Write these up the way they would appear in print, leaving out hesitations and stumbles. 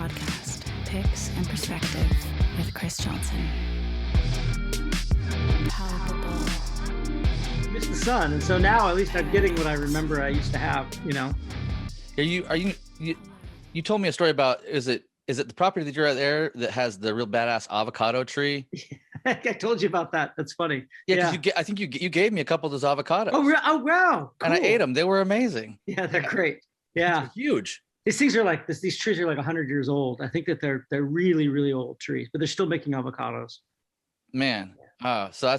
podcast, Picks and Perspective with Chrys Johnson. Palpable. Miss the sun, and so now at least I'm getting what I remember I used to have. You told me a story about is it the property that you're at there that has the real badass avocado tree? I told you about that. That's funny. Yeah, because I think you gave me a couple of those avocados. Oh wow! Cool. And I ate them. They were amazing. Yeah, they're great. Yeah, they're huge. These things are like this. These trees are like 100 years old. I think that they're really, really old trees, but they're still making avocados. Man, so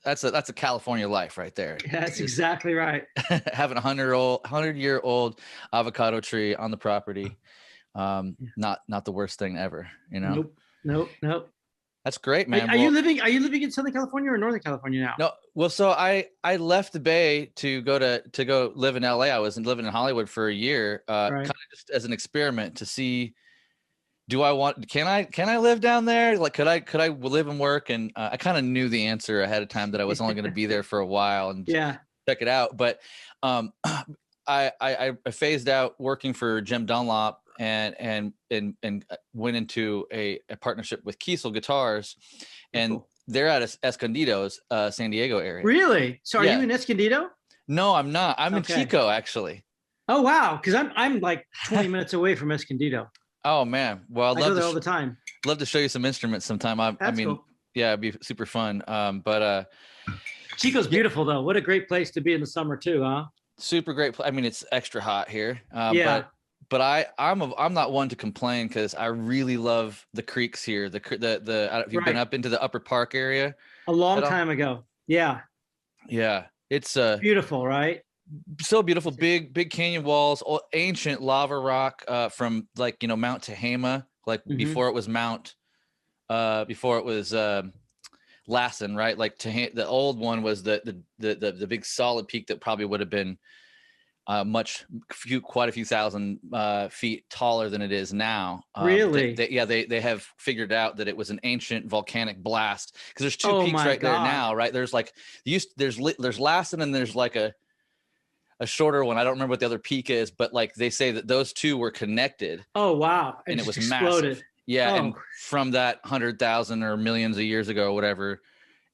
that's a California life right there. Yeah, that's exactly right. Having a 100-year-old avocado tree on the property, not the worst thing ever. Nope. That's great, man. Are you living in Southern California or Northern California now? No. Well, so I left the Bay to go live in LA. I was living in Hollywood for a year, kind of just as an experiment to see, can I live down there? Like, could I live and work? And I kind of knew the answer ahead of time that I was only going to be there for a while and check it out. But I phased out working for Jim Dunlop and went into a partnership with Kiesel Guitars, and cool. They're at Escondido's, San Diego area. Really? So are you in Escondido? No, I'm not. I'm in Chico, actually. Oh wow, because I'm like 20 minutes away from Escondido. Oh man, well, I go there all the time. Love to show you some instruments sometime. Cool. Yeah, it'd be super fun. But Chico's beautiful though. What a great place to be in the summer too, huh? Super great. I mean, it's extra hot here. But I'm not one to complain because I really love the creeks here. If you've been up into the Upper Park area. A long time ago. Yeah. Yeah. It's beautiful, right? So beautiful. Big canyon walls, ancient lava rock from Mount Tehama, before it was Lassen, right? Like the old one was the big solid peak that probably would have been quite a few thousand feet taller than it is now. Really? They have figured out that it was an ancient volcanic blast because there's two peaks there now, right? There's there's Lassen and there's like a shorter one. I don't remember what the other peak is, but they say that those two were connected. Oh wow! And it was exploded. Massive. Yeah, and from that 100,000 or millions of years ago, or whatever,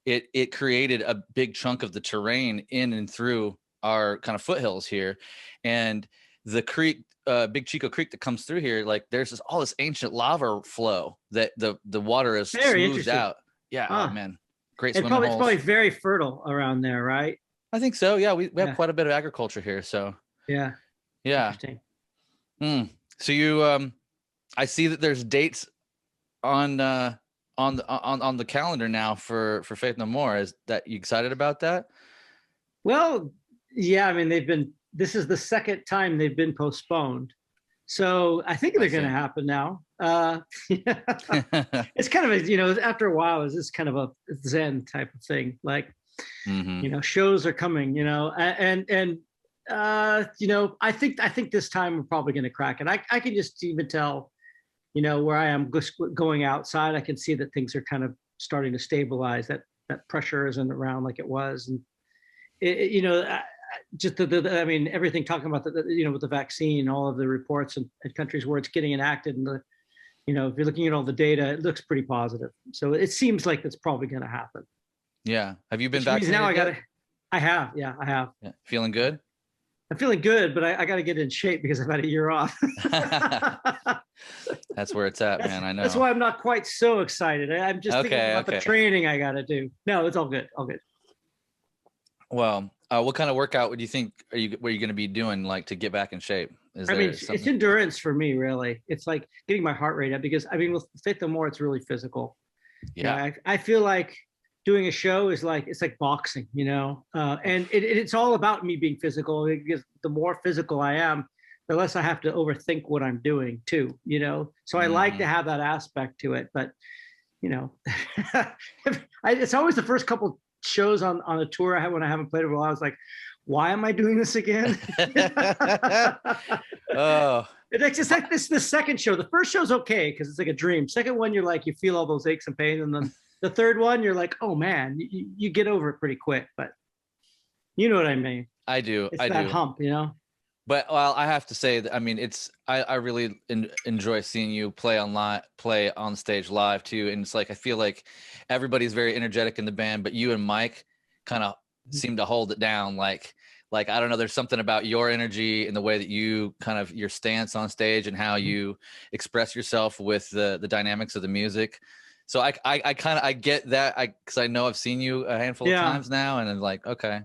it created a big chunk of the terrain in and through our kind of foothills here. And the creek, Big Chico Creek that comes through here, there's all this ancient lava flow that the water is smoothed out. Yeah, oh man, great swimming holes. It's probably very fertile around there, right? I think so. Yeah, we have quite a bit of agriculture here. So yeah. Interesting. So you, I see that there's dates on the calendar now for Faith No More. Is that you excited about that? Well, yeah. I mean, this is the second time they've been postponed. So I think they're going to happen now. It's kind of after a while, it's just kind of a Zen type of thing. Shows are coming, and I think this time we're probably going to crack it. I can just even tell, where I am going outside, I can see that things are kind of starting to stabilize, that pressure isn't around like it was. And, everything talking about with the vaccine, all of the reports and countries where it's getting enacted and if you're looking at all the data, it looks pretty positive. So it seems like it's probably going to happen. Yeah. Have you been vaccinated? Now I have. Yeah. Feeling good? I'm feeling good, but I got to get in shape because I've had a year off. That's where it's at, man. I know. That's why I'm not quite so excited. I'm just thinking about the training I got to do. No, it's all good. All good. Well, what kind of workout would you think were you going to be doing to get back in shape? It's endurance for me, really. It's like getting my heart rate up because with Faith No More, it's really physical. Yeah. I feel like doing a show is it's like boxing, and it's all about me being physical because the more physical I am, the less I have to overthink what I'm doing too, so I like to have that aspect to it, but it's always the first couple shows on a tour I had when I haven't played it. Well, I was like, why am I doing this again? Oh, it's just like this, the second show. The first show's okay because it's like a dream. Second one, you're you feel all those aches and pains, and then the third one, you're like, oh man, you get over it pretty quick. But you know what I mean? I do. It's that hump, But well, I have to say that I mean I really enjoy seeing you play on stage live too, and it's like I feel like everybody's very energetic in the band, but you and Mike kind of seem to hold it down. Like I don't know, there's something about your energy and the way that you kind of your stance on stage and how you express yourself with the dynamics of the music. So I kind of I get that because I know I've seen you a handful of times now, and I'm like, okay.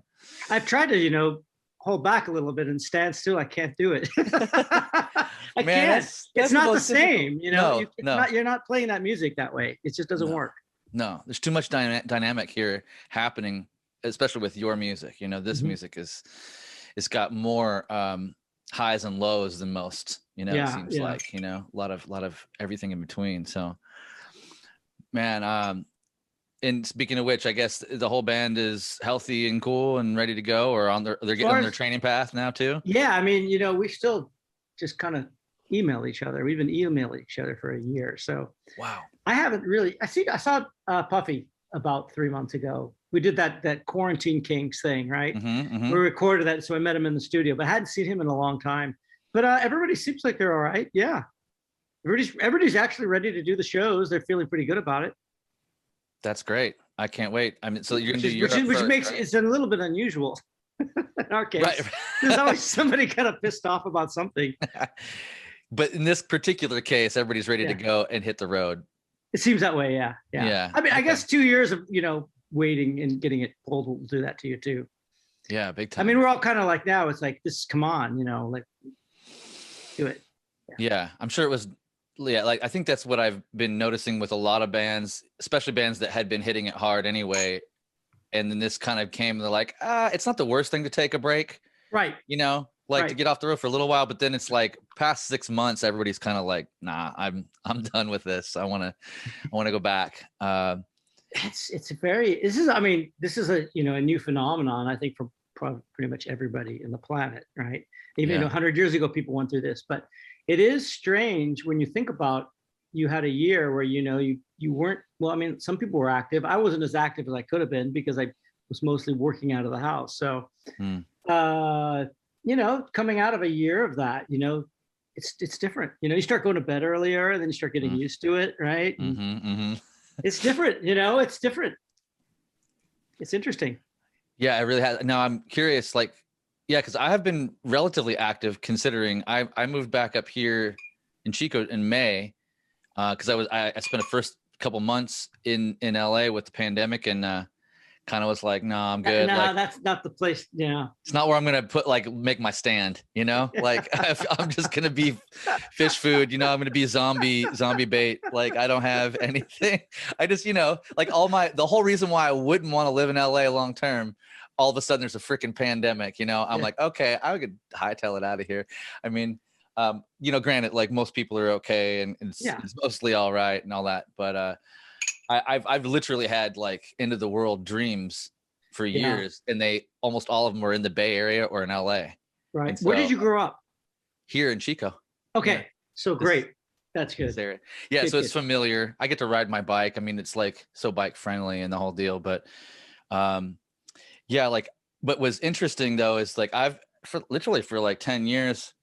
I've tried to hold back a little bit and stand still. I can't do it. I can't. It's not the same. No. You're not playing that music that way. It just doesn't work. No, there's too much dynamic here happening, especially with your music. This music it's got more highs and lows than most. It seems like a lot of everything in between. So, man. And speaking of which, I guess the whole band is healthy and cool and ready to go, or they're getting on their training path now too. Yeah, I mean, we still just kind of email each other. We've been emailing each other for a year. So wow, I haven't really. I saw Puffy about 3 months ago. We did that Quarantine Kings thing, right? We recorded that, so I met him in the studio, but I hadn't seen him in a long time. But everybody seems like they're all right. Yeah, everybody's actually ready to do the shows. They're feeling pretty good about it. That's great. I can't wait. I mean, so you're going to do which makes it's a little bit unusual in our case. Right. There's always somebody kind of pissed off about something. But in this particular case, everybody's ready to go and hit the road. It seems that way. Yeah. I mean, I guess 2 years of, waiting and getting it pulled will do that to you too. Yeah, big time. I mean, we're all kind of like now, it's like, come on, like do it. Yeah, I'm sure it was. Yeah, like I think that's what I've been noticing with a lot of bands, especially bands that had been hitting it hard anyway. And then this kind of came, they're like, it's not the worst thing to take a break. Right. To get off the road for a little while, but then it's like past 6 months, everybody's kind of like, nah, I'm done with this. I want to go back. This is a new phenomenon, I think, for pretty much everybody in the planet, right? Even 100 years ago, people went through this, but it is strange when you think about, you had a year where, you weren't, well, I mean, some people were active. I wasn't as active as I could have been because I was mostly working out of the house. So, coming out of a year of that, it's different. You start going to bed earlier, and then you start getting used to it, right? It's different, it's different. It's interesting. Yeah, it really has. Now I'm curious, because I have been relatively active considering I moved back up here in Chico in May because I spent the first couple months in LA with the pandemic and kind of was like, no, I'm good. No, that's not the place. Yeah, it's not where I'm gonna make my stand. I'm just gonna be fish food. I'm gonna be zombie bait. Like I don't have anything. I just the whole reason why I wouldn't want to live in LA long term. All of a sudden there's a freaking pandemic, I'm like, okay, I could hightail it out of here. I mean, granted, like most people are okay and it's mostly all right and all that. But I've literally had like end of the world dreams for years and almost all of them were in the Bay Area or in LA. Right. So, where did you grow up? Here in Chico. Okay. Yeah. So great. That's good. Yeah. Good, so it's familiar. I get to ride my bike. I mean, it's like so bike friendly and the whole deal, but what was interesting though is like I've for like 10 years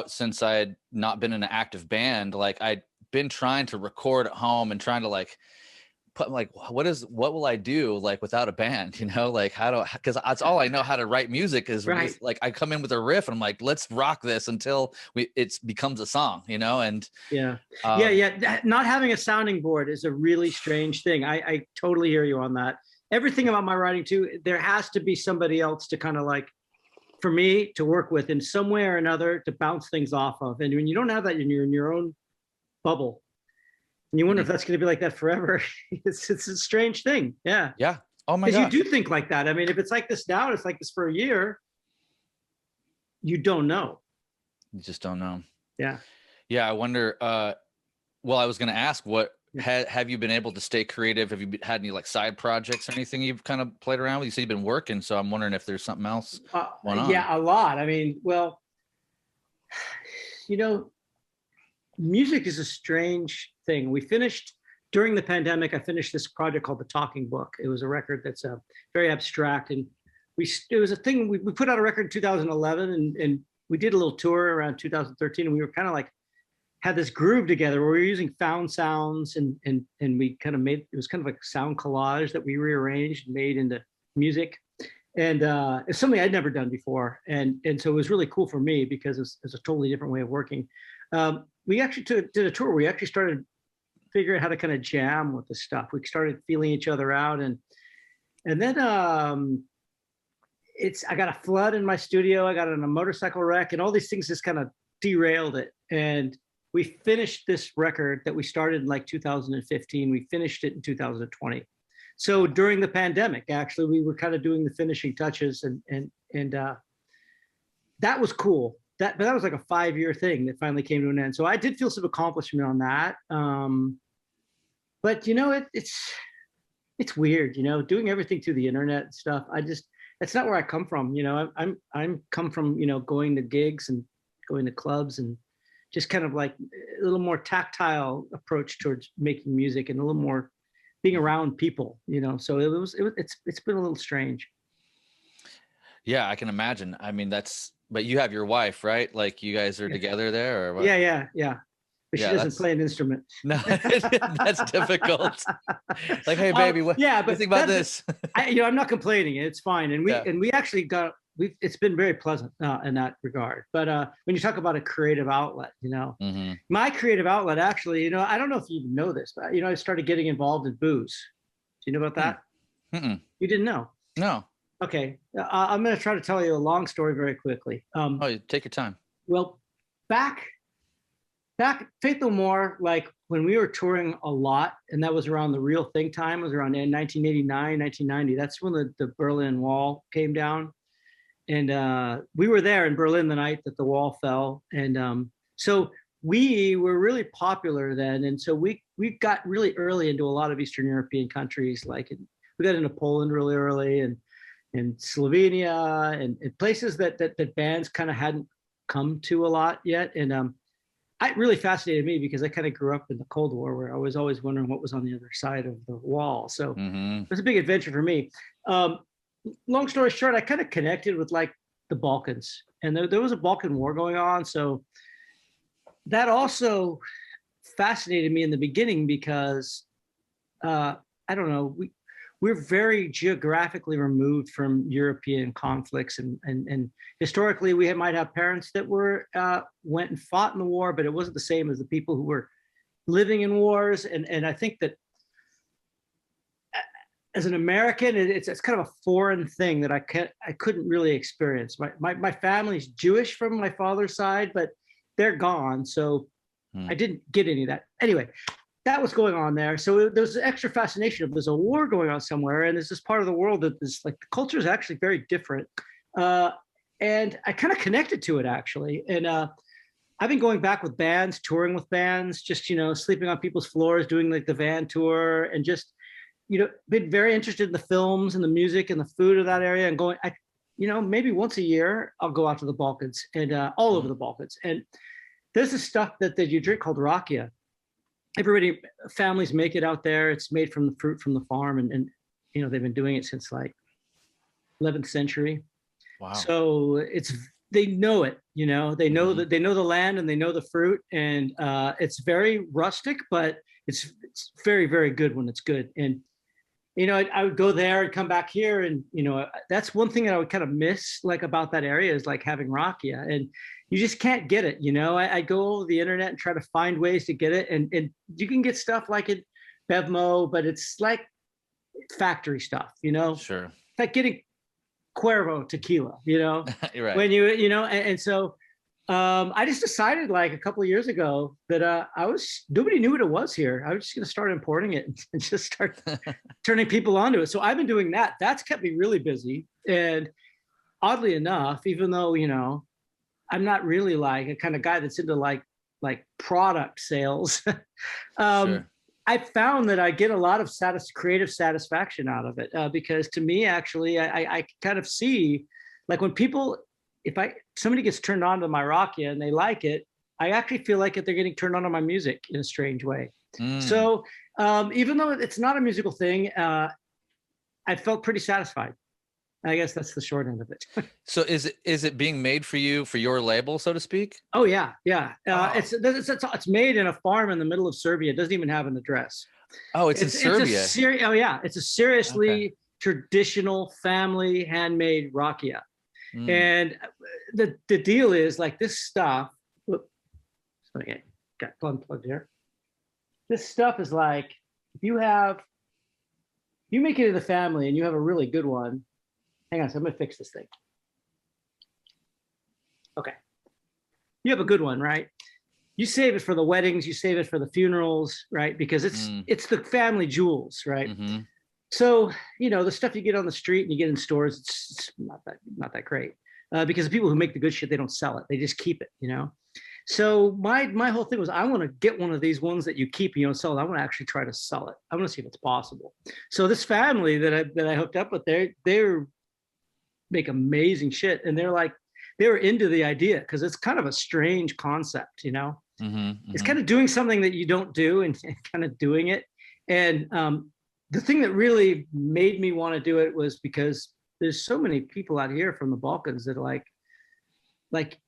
since I had not been in an active band, like I'd been trying to record at home and trying to like put like what will I do like without a band, because that's all I know how to write music is right. Like I come in with a riff and I'm like, let's rock this until it becomes a song, and not having a sounding board is a really strange thing. I totally hear you on that. Everything about my writing too, there has to be somebody else to kind of like, for me to work with in some way or another to bounce things off of. And when you don't have that, you're in your own bubble. And you wonder if that's going to be like that forever. It's a strange thing. Yeah. Yeah. Oh my God. Because you do think like that. I mean, if it's like this now, and it's like this for a year, you don't know. You just don't know. Yeah. Yeah. I wonder, I was going to ask have you been able to stay creative? Have you had any like side projects or anything you've kind of played around with? You said you've been working, so I'm wondering if there's something else going on. Yeah, a lot. I mean, music is a strange thing. We finished during the pandemic. I finished this project called The Talking Book. It was a record that's very abstract, and it was a thing. We put out a record in 2011, and we did a little tour around 2013, and we were kind of like had this groove together where we were using found sounds, and we kind of made, it was kind of like a sound collage that we rearranged and made into music. And it's something I'd never done before, and so it was really cool for me because it's a totally different way of working. We actually did a tour where we actually started figuring out how to kind of jam with the stuff. We started feeling each other out, and then I got a flood in my studio. I got in a motorcycle wreck, and all these things just kind of derailed it. And we finished this record that we started in like 2015. We finished it in 2020. So during the pandemic, actually, we were kind of doing the finishing touches, and that was cool. But that was like a 5-year thing that finally came to an end. So I did feel some accomplishment on that. But it's weird, doing everything through the internet and stuff. That's not where I come from. I'm come from, going to gigs and going to clubs and just kind of like a little more tactile approach towards making music and a little more being around people, so it's been a little strange. Yeah, I can imagine. I mean, but you have your wife, right? Like you guys are together there, or what? Yeah. But she doesn't play an instrument. No, that's difficult. Like, hey, baby, what do you think about this? I'm not complaining. It's fine. And we actually it's been very pleasant in that regard. But when you talk about a creative outlet, Mm-hmm. my creative outlet actually, I don't know if you even know this, but I started getting involved in booze. Do you know about that? Mm-mm. You didn't know? No. Okay. I'm going to try to tell you a long story very quickly. Take your time. Well, back Faith No More, like when we were touring a lot, and that was around the Real Thing time, it was around 1989, 1990. That's when the Berlin Wall came down. And we were there in Berlin the night that the wall fell. And so we were really popular then. And so we got really early into a lot of Eastern European countries. We got into Poland really early, and Slovenia, and places that bands kind of hadn't come to a lot yet. And it really fascinated me because I kind of grew up in the Cold War, where I was always wondering what was on the other side of the wall. So It was a big adventure for me. Long story short, I kind of connected with like the Balkans, and there was a Balkan war going on. So that also fascinated me in the beginning because I don't know, we're very geographically removed from European conflicts, and historically we might have parents that went and fought in the war, but it wasn't the same as the people who were living in wars. And I think that as an American, it's kind of a foreign thing that I couldn't really experience. My family's Jewish from my father's side, but they're gone, so I didn't get any of that. Anyway, that was going on there. So there was an extra fascination of there's a war going on somewhere, and there's this part of the world that is like the culture is actually very different. And I kind of connected to it actually. And I've been going back with bands, touring with bands, just sleeping on people's floors, doing like the van tour, and just been very interested in the films and the music and the food of that area, and going, maybe once a year I'll go out to the Balkans and all over the Balkans. And there's this stuff that you drink called Rakija. Families make it out there. It's made from the fruit from the farm, and they've been doing it since like 11th century. Wow. So they know it, they know that they know the land and they know the fruit, and it's very rustic, but it's very, very good when it's good. And I would go there and come back here, and that's one thing that I would kind of miss like about that area is like having Rakija, and you just can't get it. I go over the internet and try to find ways to get it, and you can get stuff like it Bevmo, but it's like factory stuff, Sure. It's like getting Cuervo tequila, You're right. when and so I just decided like a couple of years ago that nobody knew what it was here. I was just going to start importing it and just start turning people onto it. So I've been doing that. That's kept me really busy. And oddly enough, even though, I'm not really like a kind of guy that's into like product sales, Sure. I found that I get a lot of creative satisfaction out of it because to me, actually, I kind of see like when people, somebody gets turned on to my Rakija and they like it, I actually feel like they're getting turned on to my music in a strange way. So even though it's not a musical thing, I felt pretty satisfied. I guess that's the short end of it. So is it being made for you for your label, so to speak? Oh yeah, yeah. It's made in a farm in the middle of Serbia. It doesn't even have an address. Oh, it's in Serbia. Oh yeah, it's a seriously Okay. traditional family handmade rakia. And the deal is like this stuff. Whoop, okay, got unplugged here. This stuff is like if you make it in the family and you have a really good one. Hang on, so I'm gonna fix this thing. Okay. You have a good one, right? You save it for the weddings, you save it for the funerals, right? Because it's the family jewels, right? Mm-hmm. So, the stuff you get on the street and you get in stores, it's not that great. Because the people who make the good shit, they don't sell it. They just keep it, So my whole thing was I want to get one of these ones that you keep and you don't sell it. I want to actually try to sell it. I want to see if it's possible. So this family that I hooked up with, they're make amazing shit. And they were into the idea because it's kind of a strange concept, It's kind of doing something that you don't do and kind of doing it. And the thing that really made me want to do it was because there's so many people out here from the Balkans that are like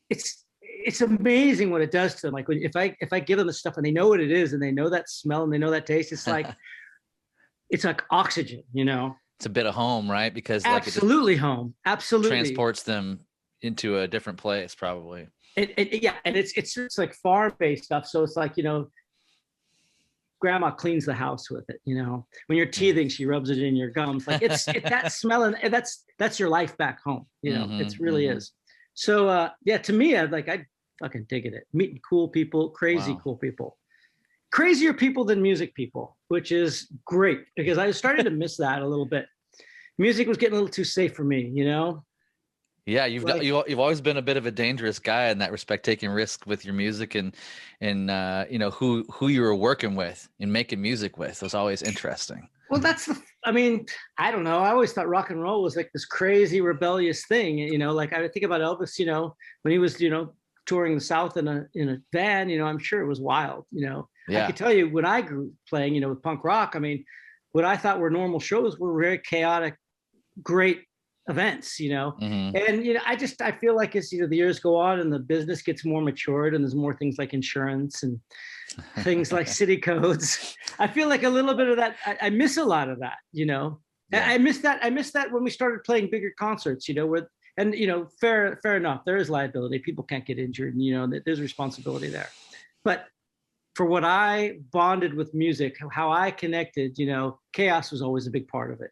it's amazing what it does to them. Like if I give them the stuff and they know what it is and they know that smell and they know that taste, it's like oxygen, It's a bit of home, right? Because absolutely home, absolutely transports them into a different place, probably. And it's like farm-based stuff. So it's like grandma cleans the house with it. When you're teething, she rubs it in your gums. Like it's that smell, and that's your life back home. It really is. So to me, I fucking digging it. Meeting cool people, crazy cool people. Crazier people than music people, which is great because I started to miss that a little bit. Music was getting a little too safe for me, Yeah, you've always been a bit of a dangerous guy in that respect, taking risks with your music and who you were working with and making music with. It was always interesting. Well, I don't know. I always thought rock and roll was like this crazy rebellious thing. Like I think about Elvis, when he was, touring the South in a van, I'm sure it was wild, Yeah. I can tell you when I grew playing, with punk rock, what I thought were normal shows were very chaotic, great events, and I feel like as the years go on and the business gets more matured and there's more things like insurance and things like city codes, I feel like a little bit of that. I miss a lot of that, Yeah. I miss that when we started playing bigger concerts, fair enough. There is liability. People can't get injured, and there's responsibility there. But for what I bonded with music, how I connected, chaos was always a big part of it.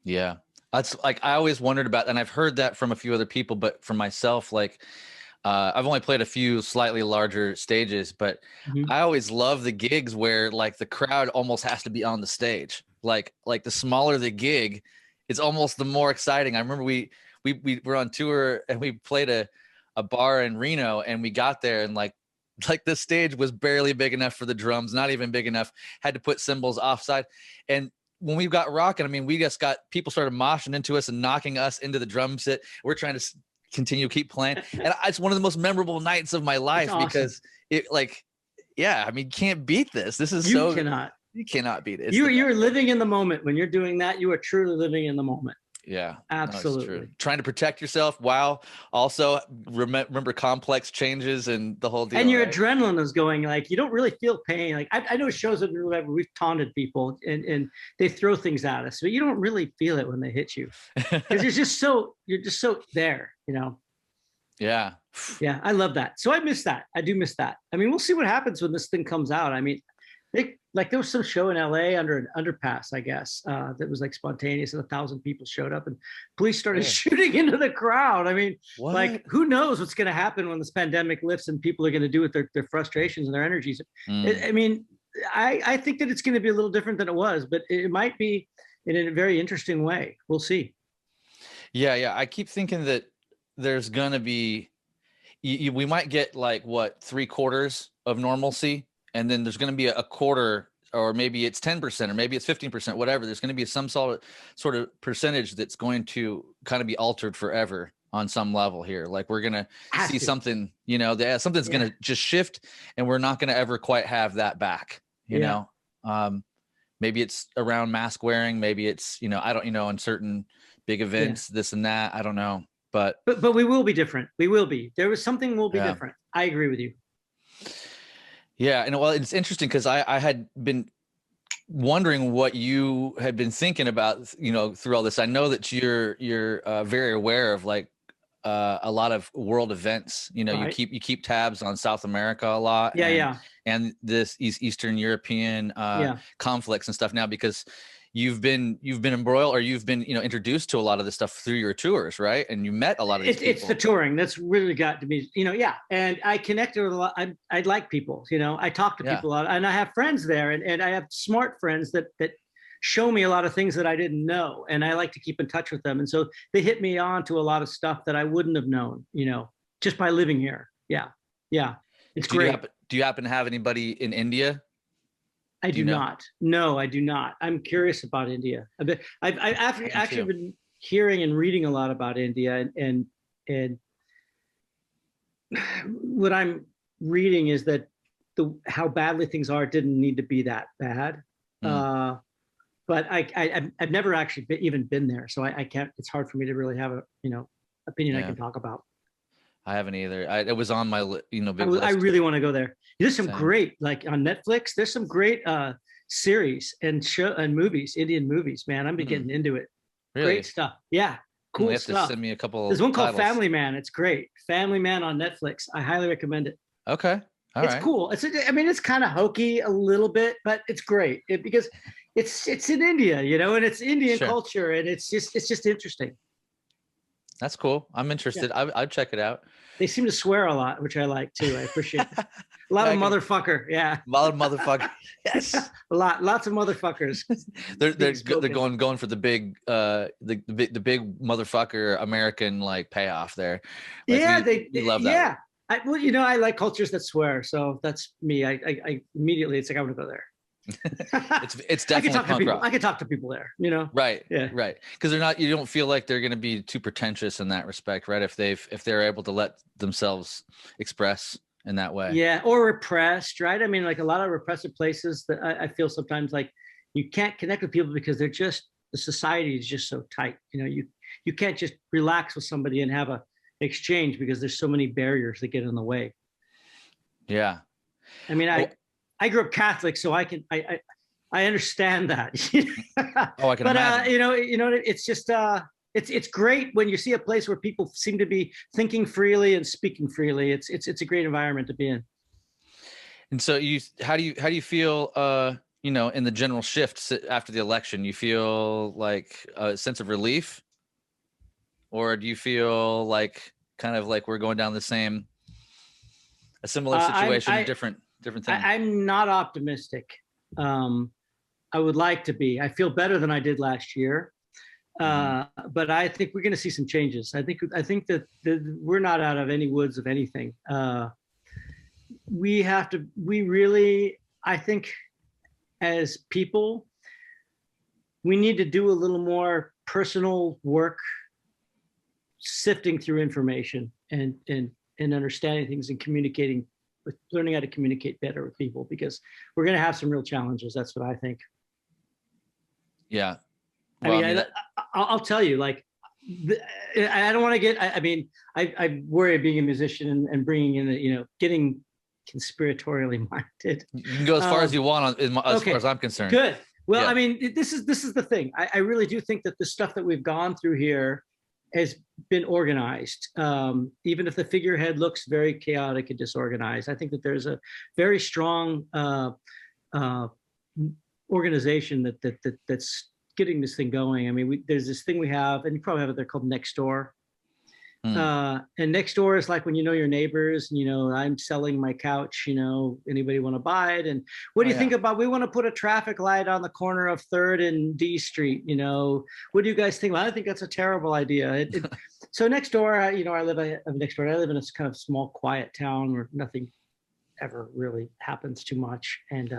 Yeah. That's like, I always wondered about, and I've heard that from a few other people, but for myself, I've only played a few slightly larger stages, but I always love the gigs where the crowd almost has to be on the stage. Like the smaller the gig, it's almost the more exciting. I remember we were on tour and we played a bar in Reno and we got there and like the stage was barely big enough for the drums, not even big enough, had to put cymbals offside. And when we got rocking, we just got people started moshing into us and knocking us into the drum set. We're trying to continue, keep playing. And it's one of the most memorable nights of my life because it can't beat this. This is you cannot beat it. You're living in the moment. When you're doing that, you are truly living in the moment. Yeah, absolutely. No, trying to protect yourself while also remember complex changes and the whole deal. And your adrenaline is going, you don't really feel pain. Like I know shows that we've taunted people and they throw things at us, but you don't really feel it when they hit you because you're just so there, Yeah. Yeah, I love that. So I miss that. I do miss that. We'll see what happens when this thing comes out. There was some show in LA under an underpass, I guess, that was spontaneous and 1,000 people showed up and police started shooting into the crowd. Who knows what's going to happen when this pandemic lifts and people are going to do with their frustrations and their energies. I think that it's going to be a little different than it was, but it might be in a very interesting way. We'll see. Yeah. I keep thinking that there's going to be, we might get 3/4 of normalcy. And then there's going to be a quarter, or maybe it's 10%, or maybe it's 15%, whatever. There's going to be some sort of percentage that's going to kind of be altered forever on some level here. We're going to see something, something's going to just shift and we're not going to ever quite have that back, you know? Maybe it's around mask wearing. Maybe it's, I don't, in certain big events, this and that. I don't know, but we will be different. We will be. There was something will be different. I agree with you. Yeah, and well, it's interesting because I had been wondering what you had been thinking about, you know, through all this. I know that you're very aware of like a lot of world events. You know, Right. you keep tabs on South America a lot. And this Eastern European conflicts and stuff now, because you've been embroiled, or you've been, you know, introduced to a lot of this stuff through your tours, right? And you met a lot of these people. It's the touring that's really got to me, you know. And I connected with a lot. I like people, you know. I talk to people a lot, and I have friends there, and I have smart friends that show me a lot of things that I didn't know, and I like to keep in touch with them. And so they hit me on to a lot of stuff that I wouldn't have known, you know, just by living here. It's great. Do you happen to have anybody in India? I do not. No, I do not. I'm curious about India. I've actually been hearing and reading a lot about India, and what I'm reading is that how badly things are didn't need to be that bad. But I've never actually even been there, so I can't. It's hard for me to really have a, you know, opinion I can talk about. I haven't either. It was on my, you know, big list. I really want to go there. There's some great, like on Netflix, there's some great series and movies, Indian movies, man. I'm getting into it. Really? Great stuff. Yeah. Cool you have stuff. To send me a couple. There's one called Family Man. It's great. Family Man on Netflix. I highly recommend it. Okay. It's cool. I mean, it's kind of hokey a little bit, but it's great because it's in India, you know, and it's Indian culture, and it's just interesting. That's cool. I'm interested. Yeah. I'd check it out. They seem to swear a lot, which I like too. I appreciate it. A lot of motherfucker. Yeah. A lot of motherfucker. Yes. Lots of motherfuckers. they're going for the big the big motherfucker American like payoff there. Like, we love that. Yeah. Well, you know, I like cultures that swear, so that's me. I immediately, it's like I want to go there. it's definitely punk rock. I could talk to people there, you know. Right. Because you don't feel like they're going to be too pretentious in that respect, right? If they're able to let themselves express in that way. Yeah, or repressed, right? I mean, like a lot of repressive places that I feel sometimes like you can't connect with people because the society is just so tight. You know, you can't just relax with somebody and have a exchange because there's so many barriers that get in the way. Yeah. I mean, I grew up Catholic, so I understand that. Oh, I can imagine. You know, it's just it's great when you see a place where people seem to be thinking freely and speaking freely. It's a great environment to be in. And so how do you feel you know, in the general shift after the election? You feel like a sense of relief, or do you feel like kind of like we're going down a similar situation, different thing? I'm not optimistic. I would like to be. I feel better than I did last year, but I think we're going to see some changes. I think that we're not out of any woods of anything. I think as people, we need to do a little more personal work, sifting through information and understanding things and communicating, learning how to communicate better with people, because we're going to have some real challenges. That's what I think. Yeah. Well, I mean, I'll tell you, like, I don't want to get, I worry being a musician and bringing in, you know, getting conspiratorially minded. You can go as far as you want as far as I'm concerned. Good. Well, I mean, this is the thing. I really do think that the stuff that we've gone through here has been organized. Even if the figurehead looks very chaotic and disorganized, I think that there's a very strong organization that's getting this thing going. I mean, there's this thing we have, and you probably have it there, called Nextdoor. And Nextdoor is like when you know your neighbors, and, you know, I'm selling my couch, you know, anybody want to buy it? And what do you think about, we want to put a traffic light on the corner of 3rd and D Street, you know, what do you guys think? Well, I think that's a terrible idea. So Nextdoor, you know, I live next door. I live in this kind of small, quiet town where nothing ever really happens too much. And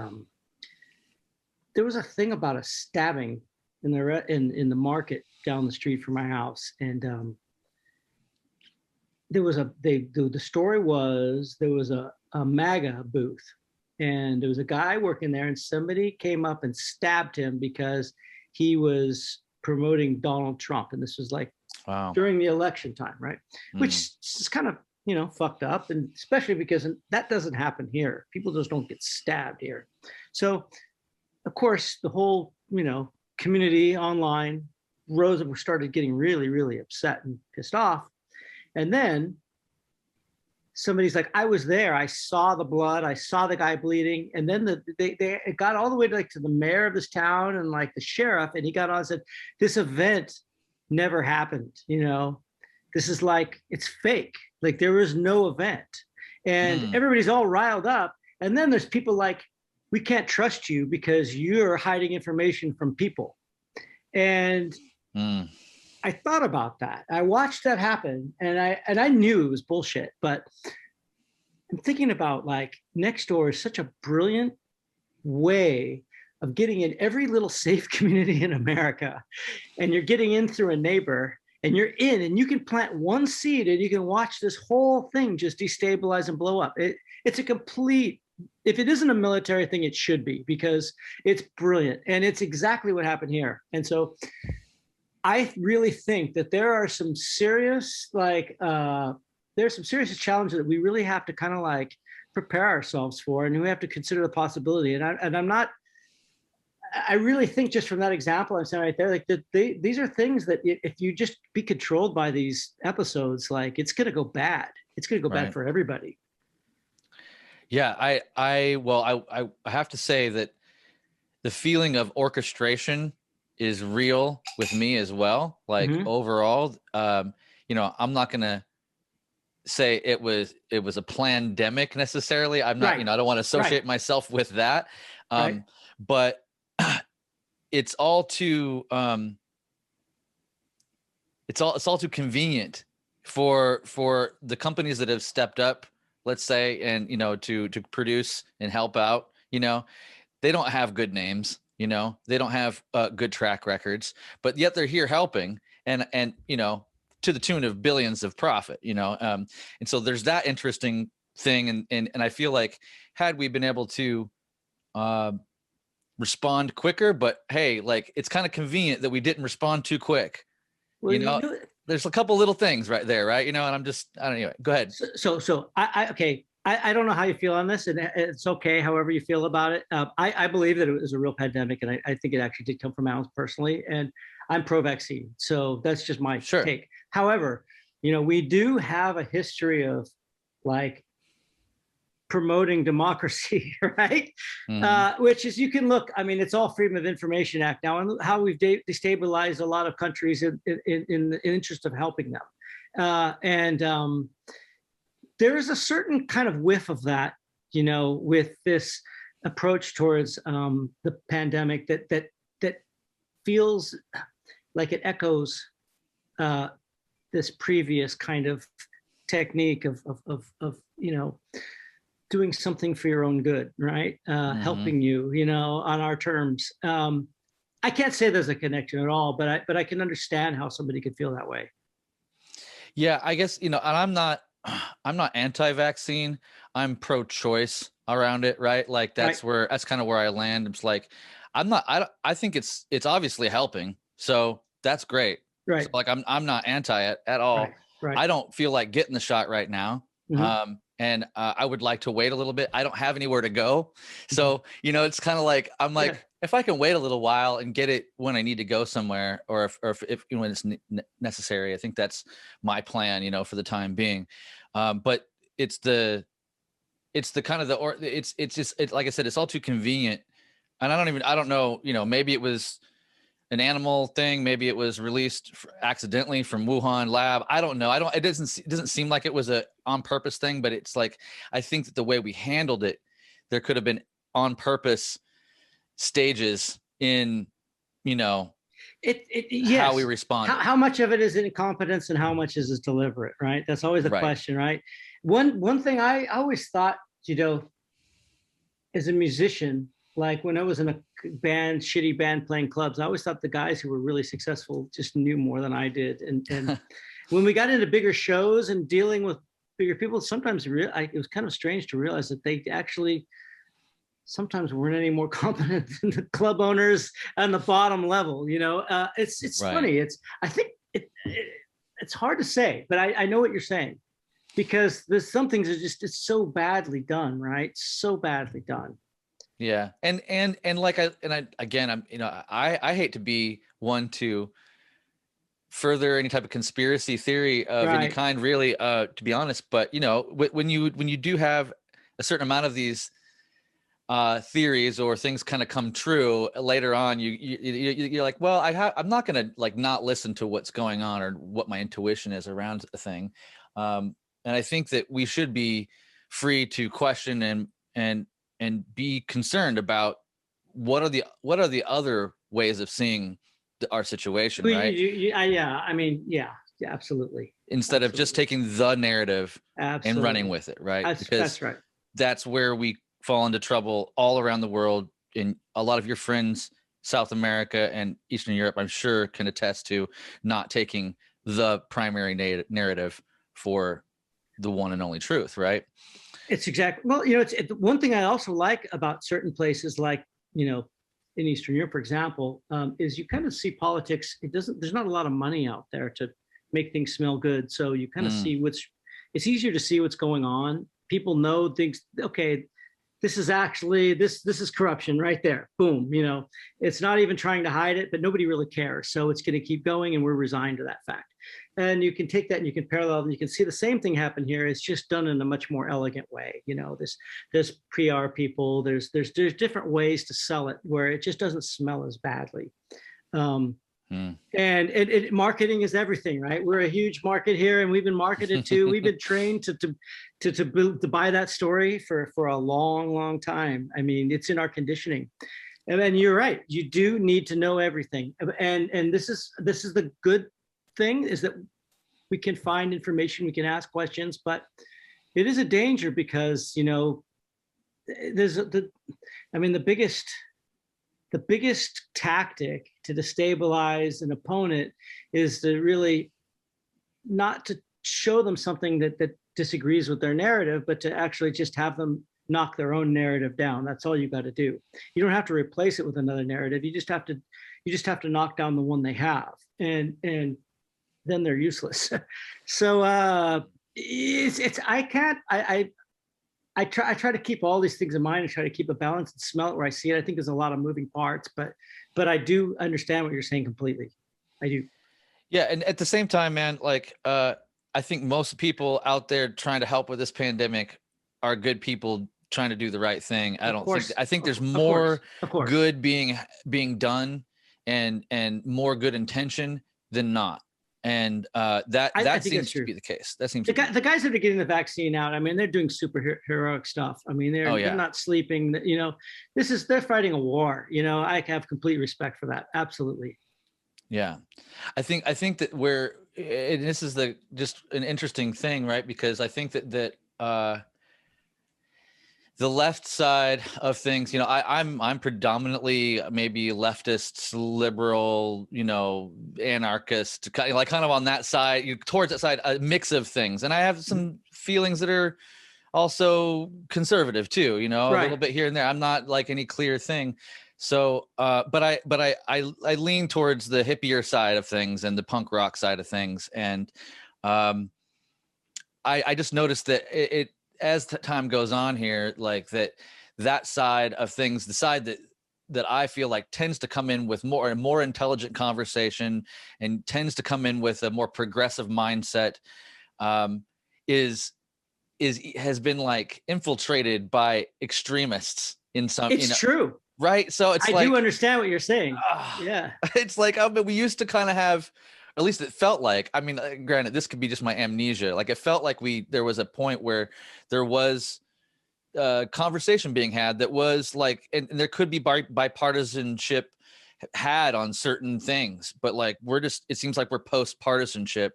there was a thing about a stabbing in the market down the street from my house, and the story was there was a MAGA booth, and there was a guy working there, and somebody came up and stabbed him because he was promoting Donald Trump. And this was like during the election time, right? Which is kind of, you know, fucked up. And especially because that doesn't happen here. People just don't get stabbed here. So, of course, the whole, you know, community online rose up and started getting really, really upset and pissed off. And then somebody's like, I was there. I saw the blood. I saw the guy bleeding. And then it got all the way to like to the mayor of this town and like the sheriff. And he got on and said, this event never happened. You know, this is like, it's fake. Like there was no event. And everybody's all riled up. And then there's people like, we can't trust you because you're hiding information from people. And I thought about that. I watched that happen, and I knew it was bullshit. But I'm thinking about like Nextdoor is such a brilliant way of getting in every little safe community in America, and you're getting in through a neighbor, and you're in, and you can plant one seed, and you can watch this whole thing just destabilize and blow up. It's a complete. If it isn't a military thing, it should be, because it's brilliant, and it's exactly what happened here. And so I really think that there are some serious, there's some serious challenges that we really have to kind of like prepare ourselves for, and we have to consider the possibility. And I really think just from that example I'm saying right there, like these are things that if you just be controlled by these episodes, like it's going to go bad. It's going to go bad for everybody. Yeah, I have to say that the feeling of orchestration is real with me as well. Like overall, you know, I'm not gonna say it was a pandemic necessarily. I'm not, you know, I don't want to associate myself with that. But it's all too it's all too convenient for the companies that have stepped up, let's say, and, you know, to produce and help out. You know, they don't have good names, you know, they don't have good track records, but yet they're here helping and, you know, to the tune of billions of profit, you know. And so there's that interesting thing. And I feel like had we been able to respond quicker, but hey, like it's kind of convenient that we didn't respond too quick. Well, you know, there's a couple little things right there, right? You know, and I don't know. Go ahead. So I don't know how you feel on this, and it's okay however you feel about it. I believe that it was a real pandemic, and I think it actually did come from animals personally, and I'm pro-vaccine, so that's just my take. However, you know, we do have a history of like promoting democracy, right? Which is, you can look, I mean, it's all Freedom of Information Act now, and how we've destabilized a lot of countries in the interest of helping them. There is a certain kind of whiff of that, you know, with this approach towards the pandemic that feels like it echoes this previous kind of technique of you know, doing something for your own good, right? Helping you, you know, on our terms. I can't say there's a connection at all, but I can understand how somebody could feel that way. Yeah, I guess, you know, and I'm not anti-vaccine. I'm pro-choice around it, right? Like that's kind of where I land. It's like, I think it's obviously helping. So that's great. Right. So like I'm not anti it at all. Right. I don't feel like getting the shot right now. And I would like to wait a little bit. I don't have anywhere to go. So, you know, it's kind of like, I'm like, if I can wait a little while and get it when I need to go somewhere, or if you know, when it's necessary, I think that's my plan, you know, for the time being. But it's the kind of it's just like I said, it's all too convenient. And I don't know, you know, maybe it was an animal thing. Maybe it was released accidentally from Wuhan lab. I don't know. It doesn't seem like it was a on purpose thing, but it's like, I think that the way we handled it, there could have been on purpose stages in, you know, yes. How we respond. How much of it is incompetence and how much is deliberate, right? That's always the question, right? One thing I always thought, you know, as a musician, like when I was in a shitty band playing clubs, I always thought the guys who were really successful just knew more than I did. And when we got into bigger shows and dealing with bigger people, sometimes it was kind of strange to realize that they actually sometimes we're not any more competent than the club owners on the bottom level. It's Right. funny. I think it's hard to say, but I know what you're saying, because there's some things are just, it's so badly done, right? So badly done. Yeah. And like I again, I'm, I hate to be one to further any type of conspiracy theory of any kind, really, to be honest. But when you do have a certain amount of these theories or things kind of come true later on, you're like, well, I'm not going to like not listen to what's going on or what my intuition is around a thing. And I think that we should be free to question and be concerned about what are the other ways of seeing our situation, right? Yeah, absolutely. Instead of just taking the narrative and running with it, right? That's right. That's where we fall into trouble all around the world. And a lot of your friends, South America and Eastern Europe, I'm sure can attest to not taking the primary narrative for the one and only truth, right? It's exactly, well, it's one thing I also like about certain places, like, in Eastern Europe, for example, is you kind of see politics. There's not a lot of money out there to make things smell good. So you kind of see it's easier to see what's going on. People know things. Okay, this is actually, this is corruption right there. Boom. It's not even trying to hide it, but nobody really cares. So it's going to keep going, and we're resigned to that fact. And you can take that and you can parallel, and you can see the same thing happen here. It's just done in a much more elegant way. There's PR people, there's different ways to sell it where it just doesn't smell as badly. And marketing is everything, right? We're a huge market here, and we've been marketed to. We've been trained to buy that story for a long, long time. I mean, it's in our conditioning. And then you're right. You do need to know everything. And this is the good thing, is that we can find information, we can ask questions, but it is a danger because there's the biggest tactic to destabilize an opponent is to really not to show them something that disagrees with their narrative, but to actually just have them knock their own narrative down. That's all you got to do. You don't have to replace it with another narrative. You just have to knock down the one they have, and then they're useless. So I try to keep all these things in mind and try to keep a balance and smell it where I see it. I think there's a lot of moving parts, but I do understand what you're saying completely. I do. Yeah, and at the same time, man, like I think most people out there trying to help with this pandemic are good people trying to do the right thing. I think there's more good being done and more good intention than not. And that seems to be the case. That seems the guys that are getting the vaccine out. I mean, they're doing super heroic stuff. I mean, they're not sleeping. They're fighting a war. I have complete respect for that. Absolutely. Yeah, I think that and this is just an interesting thing, right? Because I think that the left side of things, I'm predominantly maybe leftist, liberal, anarchist, like kind of on that side, towards that side, a mix of things. And I have some feelings that are also conservative too, a little bit here and there. I'm not like any clear thing. So, but I lean towards the hippier side of things and the punk rock side of things. And I just noticed that it as time goes on here, like that side of things, the side that I feel like tends to come in with more intelligent conversation and tends to come in with a more progressive mindset, has been like infiltrated by extremists in some. It's true, right? So I do understand what you're saying. Yeah, it's like we used to kind of have. At least it felt like, I mean, granted, this could be just my amnesia. Like it felt like there was a point where there was conversation being had that was like, and there could be bipartisanship had on certain things, but like it seems like we're post-bipartisanship,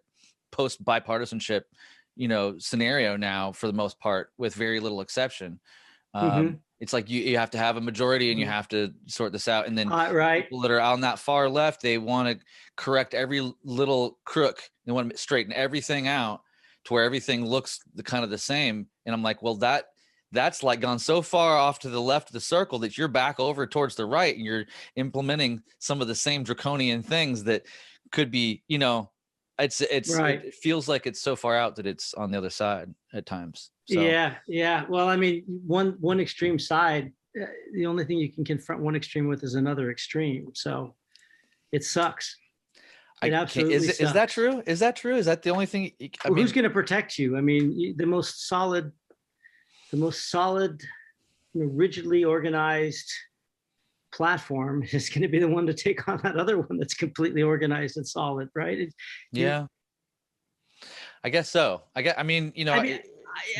scenario now for the most part, with very little exception. It's like you have to have a majority and you have to sort this out. And then people that are on that far left, they want to correct every little crook. They want to straighten everything out to where everything looks kind of the same. And I'm like, well, that's like gone so far off to the left of the circle that you're back over towards the right, and you're implementing some of the same draconian things that could be, you know, right. it feels like it's so far out that it's on the other side at times. So. Yeah. Well, I mean, one extreme side, the only thing you can confront one extreme with is another extreme. So it sucks. It absolutely sucks. Is that true? Is that true? Is that the only thing? Who's going to protect you? I mean, the most solid, rigidly organized platform is going to be the one to take on that other one that's completely organized and solid, right? I guess so. I mean, you know,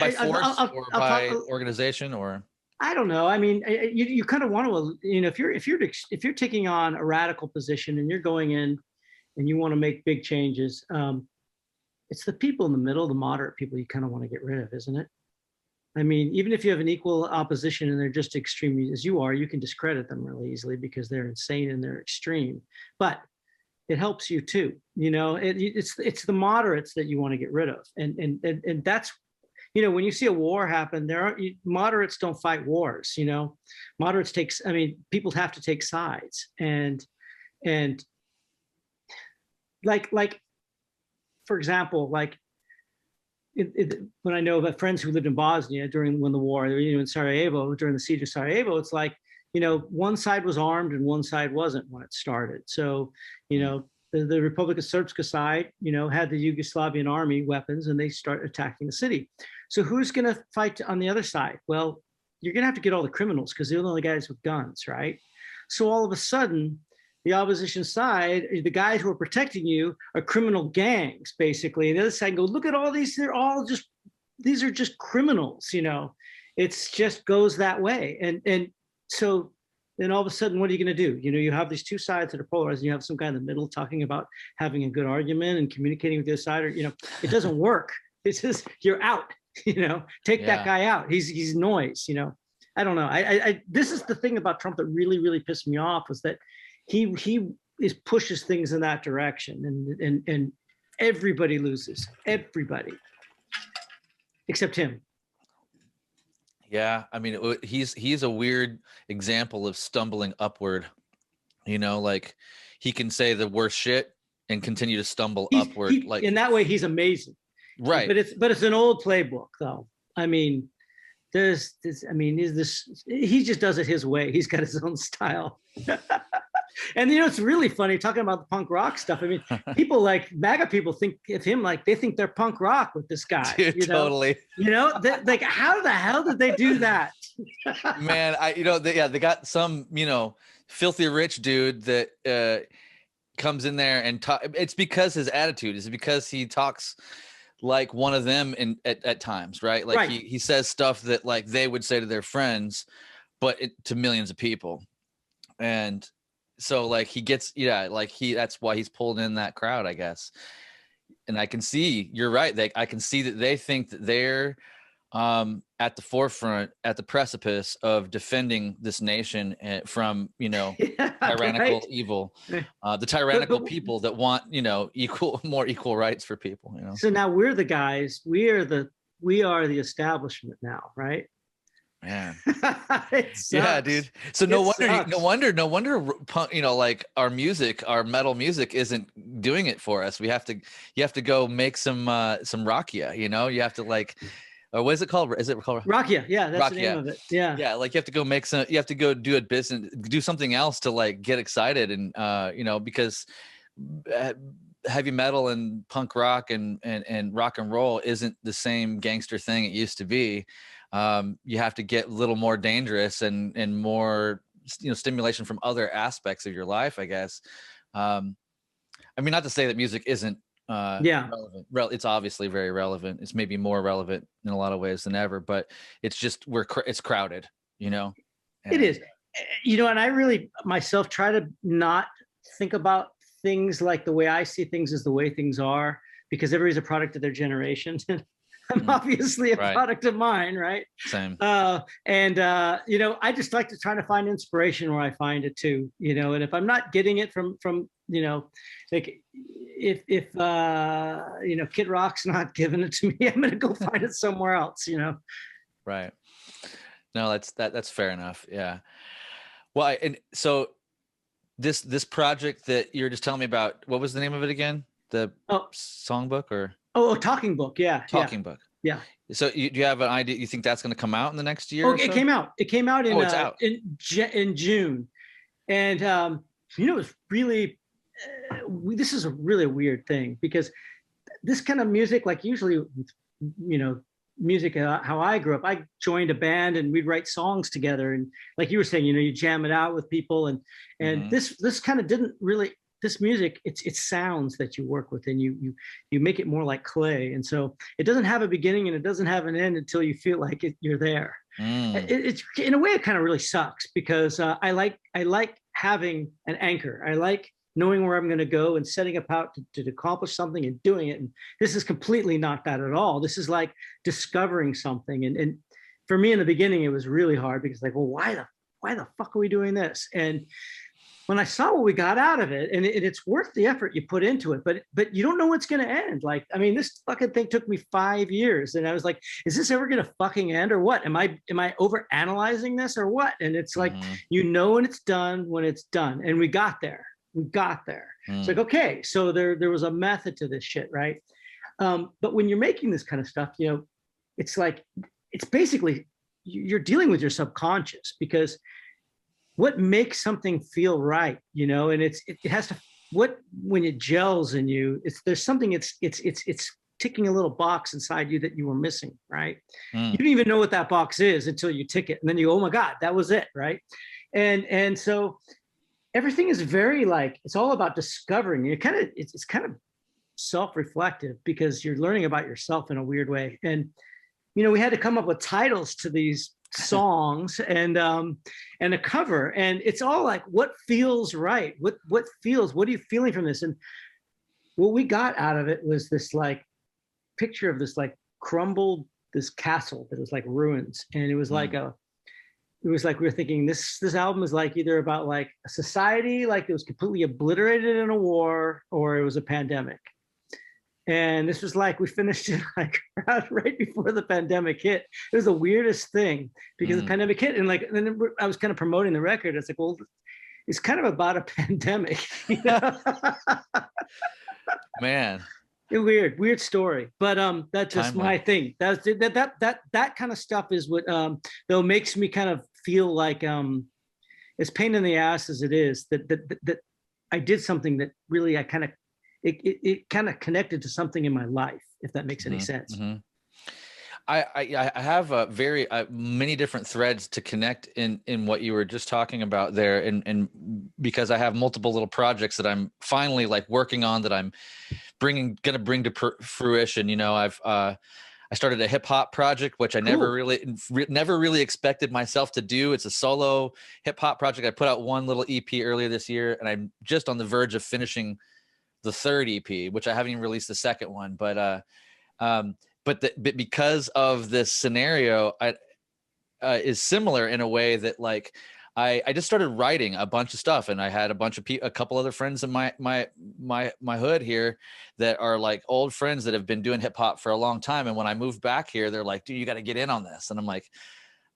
by force or by organization, or I don't know. I mean, you kind of want to, you know, if you're taking on a radical position and you're going in and you want to make big changes, it's the people in the middle, the moderate people, you kind of want to get rid of, isn't it? I mean, even if you have an equal opposition and they're just extreme as you are, you can discredit them really easily because they're insane and they're extreme. But it helps you too. You know, it's the moderates that you want to get rid of, and that's, you know, when you see a war happen, moderates don't fight wars. You know, moderates people have to take sides, and like for example, like. When I know about friends who lived in Bosnia when the war, you know, in Sarajevo, during the siege of Sarajevo, it's like, you know, one side was armed and one side wasn't when it started. So, you know, the Republika Srpska side, you know, had the Yugoslavian army weapons and they start attacking the city. So who's going to fight on the other side? Well, you're going to have to get all the criminals because they're the only guys with guns, right? So all of a sudden, the opposition side, the guys who are protecting you are criminal gangs, basically. And the other side go, look at all these, these are just criminals, you know. It's just goes that way. And so then all of a sudden, what are you going to do? You know, you have these two sides that are polarized, and you have some guy in the middle talking about having a good argument and communicating with the other side, or, you know, it doesn't work. It's just, you're out, you know, take that guy out. He's noise, you know. I don't know. This is the thing about Trump that really, really pissed me off, was that he pushes things in that direction, and everybody loses, everybody except him. Yeah, I mean, he's a weird example of stumbling upward. You know, like he can say the worst shit and continue to stumble upward. Like in that way, he's amazing. Right. But it's an old playbook, though. I mean, he just does it his way. He's got his own style. And, you know, it's really funny talking about the punk rock stuff. I mean, people like MAGA people think of him like they think they're punk rock with this guy. Dude, you know? Totally. You know, like, how the hell did they do that? Man, they got some, you know, filthy rich dude that comes in there and it's because his attitude is because he talks like one of them at times, right? Like he says stuff that like they would say to their friends, but to millions of people. And so like he gets, that's why he's pulled in that crowd, I guess. And I can see, you're right. I can see that they think that they're at the forefront, at the precipice of defending this nation from, you know, tyrannical evil, the tyrannical people that want, you know, more equal rights for people, you know? So now we're the guys, we are the establishment now, right? Man. Yeah, dude. So no wonder, you know, like our metal music isn't doing it for us. You have to go make some Rakija, you know, you have to like, what is it called? Is it called Rakija? Yeah, that's Rakija. The name of it. Yeah. Yeah. Like you have to go you have to go do a business, do something else to like get excited. And, you know, because heavy metal and punk rock and rock and roll isn't the same gangster thing it used to be. You have to get a little more dangerous and more, you know, stimulation from other aspects of your life, I guess. I mean, not to say that music isn't relevant. It's obviously very relevant. It's maybe more relevant in a lot of ways than ever, but it's just it's crowded, you know. It is, you know, and I really myself try to not think about things like the way I see things is the way things are, because everybody's a product of their generation. I'm obviously a product of mine, right? Same. You know, I just like to try to find inspiration where I find it too, you know, and if I'm not getting it from, you know, like if you know, Kid Rock's not giving it to me, I'm going to go find it somewhere else, you know? Right. No, that's fair enough. Yeah. Well, and so this project that you're just telling me about, what was the name of it again? The songbook or talking book? Yeah, talking book. Yeah. So do you have an idea? You think that's going to come out in the next year? It came out. It came out in it's out. in June, and it's really this is a really weird thing because this kind of music, like usually, music how I grew up, I joined a band and we'd write songs together, and like you were saying, you jam it out with people, and this kind of didn't really. This music, it's sounds that you work with, and you make it more like clay, and so it doesn't have a beginning and it doesn't have an end until you feel like you're there. It's in a way it kind of really sucks because I like having an anchor. I like knowing where I'm going to go and setting about to accomplish something and doing it. And this is completely not that at all. This is like discovering something. And for me in the beginning, it was really hard because like, well, why the fuck are we doing this? And when I saw what we got out of it, and it's worth the effort you put into it, but you don't know what's going to end. Like, I mean, this fucking thing took me 5 years, and I was like, is this ever going to fucking end or what? Am I over analyzing this or what? And it's like, when it's done, and we got there. It's like, okay, so there was a method to this shit, right? But when you're making this kind of stuff, it's like, it's basically you're dealing with your subconscious, because what makes something feel right, and it has to, when it gels in you, there's something it's ticking a little box inside you that you were missing, right? You don't even know what that box is until you tick it, and then you go, oh my God, that was it, right? And so everything is very like, it's all about discovering. It's kind of self-reflective because you're learning about yourself in a weird way. And we had to come up with titles to these songs and a cover, and it's all like, what feels right, what are you feeling from this? And what we got out of it was this like picture of this like crumbled, this castle that was like ruins, and it was like we were thinking this album is like either about like a society like it was completely obliterated in a war, or it was a pandemic. And this was like, we finished it like right before the pandemic hit. It was the weirdest thing because the pandemic hit, and like, then I was kind of promoting the record. It's like, well, it's kind of about a pandemic. Man, weird story, but that's just my thing. That kind of stuff is what though makes me kind of feel like as pain in the ass as it is, that I did something that really it kind of connected to something in my life, if that makes any sense. I have very many different threads to connect in what you were just talking about there, and because I have multiple little projects that I'm finally like working on that I'm gonna bring to fruition. I started a hip hop project, which I never really expected myself to do. It's a solo hip hop project. I put out one little EP earlier this year, and I'm just on the verge of finishing the third EP, which I haven't even released the second one. But because of this scenario, is similar in a way that like I just started writing a bunch of stuff, and I had a couple other friends in my hood here that are like old friends that have been doing hip hop for a long time. And when I moved back here, they're like, dude, you got to get in on this. And I'm like,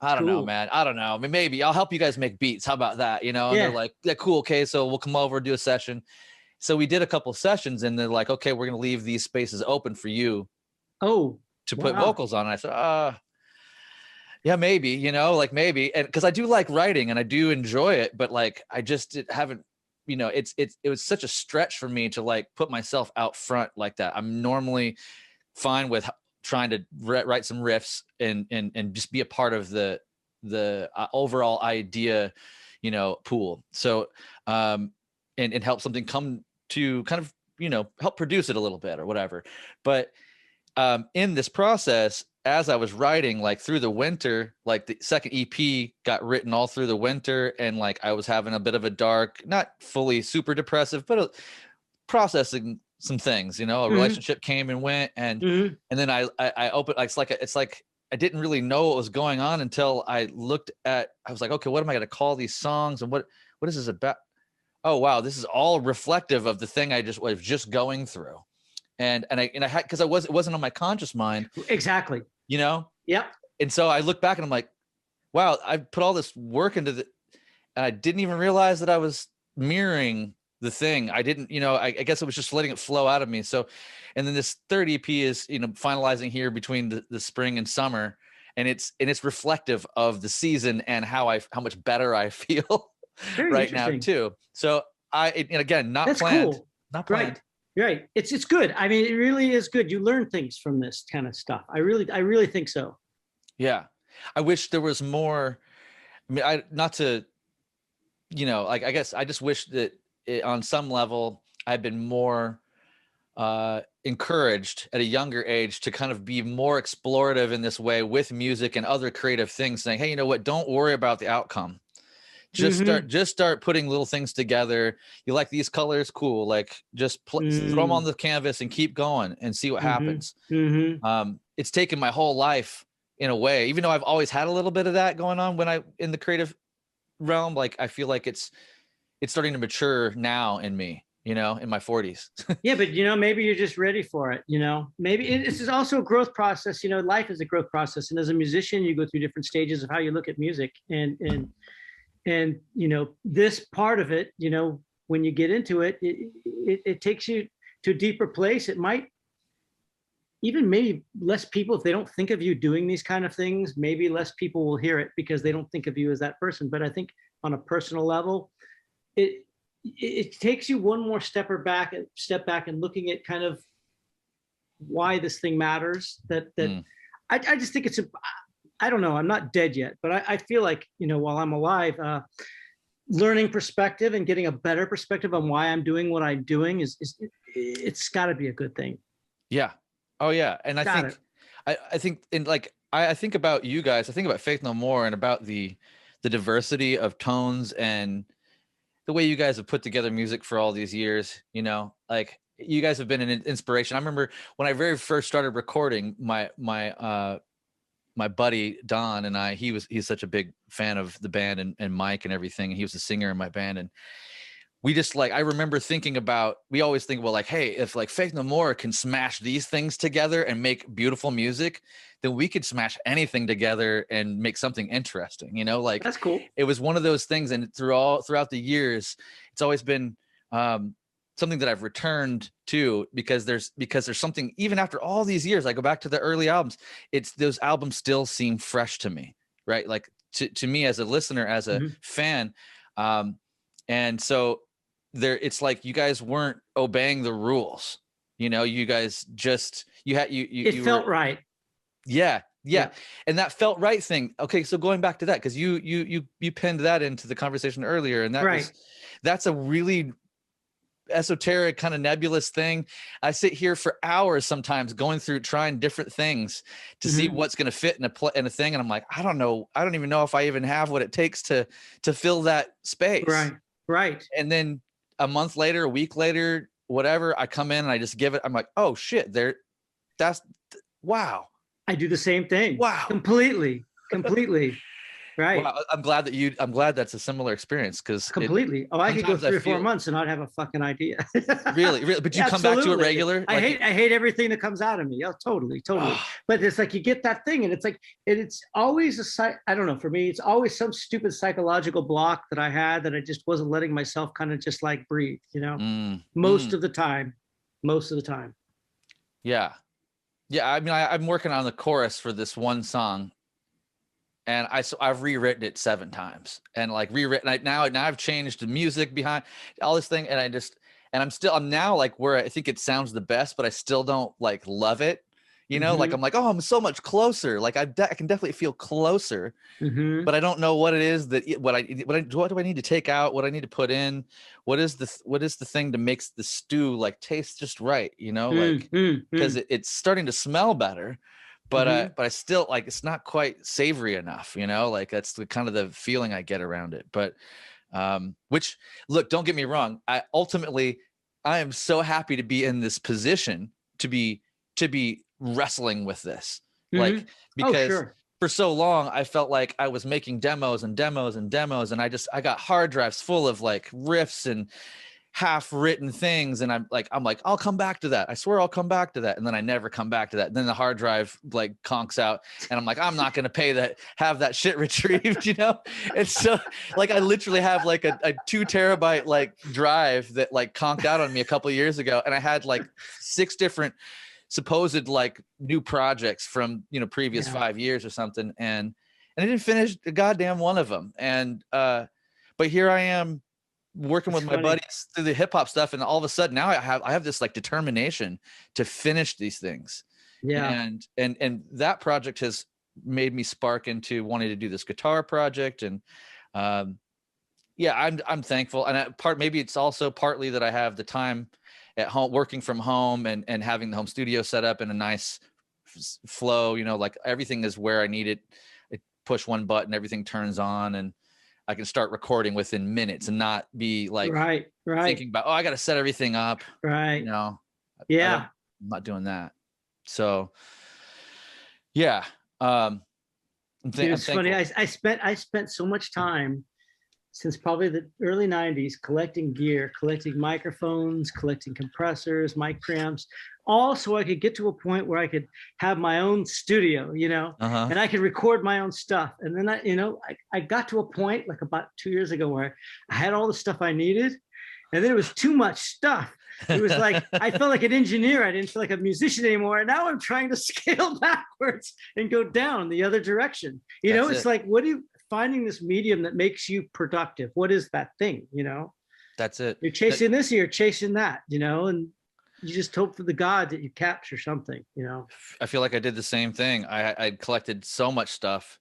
I don't know, man. I don't know. I mean, maybe I'll help you guys make beats. How about that? And they're like, yeah, cool. Okay. So we'll come over, do a session. So we did a couple sessions, and they're like, okay, we're going to leave these spaces open for you to put vocals on. And I said, yeah, maybe, maybe. And cause I do like writing and I do enjoy it, but like, I just haven't, it was such a stretch for me to like put myself out front like that. I'm normally fine with trying to write some riffs and just be a part of the overall idea, pool. So, and help something come to kind of, help produce it a little bit or whatever. But in this process, as I was writing, like through the winter, like the second EP got written all through the winter, and like I was having a bit of a dark, not fully super depressive, but processing some things, a relationship came and went, and then I opened, it's like I didn't really know what was going on until I was like, okay, what am I going to call these songs, and what is this about? Oh wow, this is all reflective of the thing I was just going through. And I had, because it wasn't on my conscious mind. Exactly. Yep. And so I look back and I'm like, wow, I put all this work into the, and I didn't even realize that I was mirroring the thing. I didn't, I guess it was just letting it flow out of me. So, and then this third EP is, finalizing here between the spring and summer, and it's reflective of the season and how much better I feel right now too. So and again, not That's planned, cool. not planned. Right. It's good. I mean, it really is good. You learn things from this kind of stuff. I really think so. Yeah. I wish there was more. I mean, I guess I just wish that on some level I've been more encouraged at a younger age to kind of be more explorative in this way with music and other creative things, saying, hey, you know what, don't worry about the outcome. Just start putting little things together. You like these colors? Cool. Like just throw them on the canvas and keep going and see what happens. It's taken my whole life in a way, even though I've always had a little bit of that going on in the creative realm. Like I feel like it's starting to mature now in me, in my 40s. Yeah, but maybe you're just ready for it. Maybe this is also a growth process. Life is a growth process, and as a musician, you go through different stages of how you look at music, and this part of it, when you get into it, it takes you to a deeper place. It might even maybe less people, if they don't think of you doing these kind of things, maybe less people will hear it because they don't think of you as that person. But I think on a personal level, it takes you one more step back and looking at kind of why this thing matters. I just think I don't know. I'm not dead yet, but I feel like, while I'm alive, learning perspective and getting a better perspective on why I'm doing what I'm doing it's got to be a good thing. Yeah. Oh yeah. And I think about you guys. I think about Faith No More and about the diversity of tones and the way you guys have put together music for all these years. Like you guys have been an inspiration. I remember when I very first started recording, my buddy Don and he's such a big fan of the band and Mike and everything. And he was the singer in my band, and we just I remember we always think about hey, if Faith No More can smash these things together and make beautiful music, then we could smash anything together and make something interesting, That's cool. It was one of those things. And throughout the years, it's always been something that I've returned to because there's something, even after all these years, I go back to the early albums, those albums still seem fresh to me, right? Like to me as a listener, as a fan. And so it's like you guys weren't obeying the rules, you guys just, it felt right. Yeah. And that felt right thing. Okay. So going back to that, cause you pinned that into the conversation earlier, and that's a really esoteric kind of nebulous thing. I sit here for hours sometimes going through trying different things to see what's going to fit in a thing. And I'm like, I don't know. I don't even know if I even have what it takes to fill that space. Right. And then a month later, a week later, whatever, I come in and I just give it. I'm like, oh shit, wow. I do the same thing. Wow. Completely. Right. Well, I'm glad that's a similar experience, because completely. I could go 3 or 4 months and not have a fucking idea. really, but you come back to it regular. I hate everything that comes out of me. Oh, totally. But it's like you get that thing, and it's always I don't know. For me, it's always some stupid psychological block that I had that I just wasn't letting myself kind of just breathe. Most of the time. Yeah. I mean, I'm working on the chorus for this one song. And I've rewritten it 7 times and now I've changed the music behind all this thing. And I'm now where I think it sounds the best, but I still don't love it. I'm like, oh, I'm so much closer. I can definitely feel closer, but I don't know what it is what do I need to take out? What I need to put in? What is the thing that makes the stew taste just right? Because it's starting to smell better. But I still it's not quite savory enough, that's the kind of the feeling I get around it. But which, look, don't get me wrong. I am so happy to be in this position to be wrestling with this, because for so long I felt like I was making demos, and I got hard drives full of riffs, and half written things, and I'm like, I'll come back to that. I swear I'll come back to that. And then I never come back to that. And then the hard drive like conks out, and I'm like, I'm not going to have that shit retrieved, you know? And so like, I literally have like a 2 terabyte like drive that like conked out on me a couple of years ago. And I had like 6 different supposed like new projects from, you know, previous 5 years or something. And I didn't finish a goddamn one of them. And, but here I am, working with my buddies through the hip hop stuff, and all of a sudden now I have this like determination to finish these things. And that project has made me spark into wanting to do this guitar project. And I'm thankful. And maybe it's also partly that I have the time at home, working from home, and having the home studio set up in a nice flow, you know, like everything is where I need it. I push one button, everything turns on, and I can start recording within minutes and not be like thinking about, I got to set everything up. You know? I'm not doing that. So yeah. It's funny. I spent so much time since probably the early 90s collecting gear, collecting microphones, collecting compressors, mic preamps, all so I could get to a point where I could have my own studio, you know, and I could record my own stuff. And then I got to a point like about 2 years ago where I had all the stuff I needed, and then it was too much stuff. It was like, I felt like an engineer. I didn't feel like a musician anymore. And now I'm trying to scale backwards and go down the other direction. You know, it's like, finding this medium that makes you productive. What is that thing, you know? That's it. You're chasing this, or you're chasing that, you know, and you just hope for the God that you capture something, you know? I feel like I did the same thing. I collected so much stuff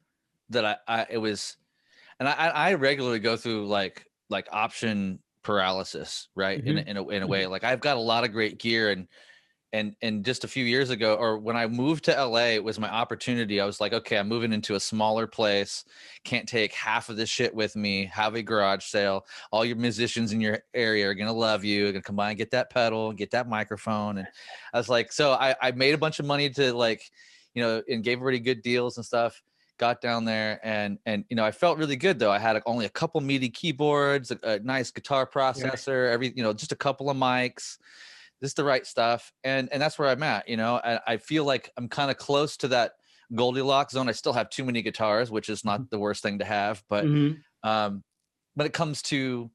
that I regularly go through like option paralysis, right? In a way, like I've got a lot of great gear, and just a few years ago, or when I moved to LA, it was my opportunity. I was like, okay, I'm moving into a smaller place. Can't take half of this shit with me. Have a garage sale. All your musicians in your area are going to love you. You're going to come by and get that pedal, get that microphone. And I was like, so I made a bunch of money to like, you know, and gave everybody good deals and stuff. Got down there, and you know, I felt really good though. I had only a couple MIDI keyboards, a nice guitar processor, you know, just a couple of mics. This is the right stuff. And that's where I'm at, you know. I feel like I'm kind of close to that Goldilocks zone. I still have too many guitars, which is not the worst thing to have, but when it comes to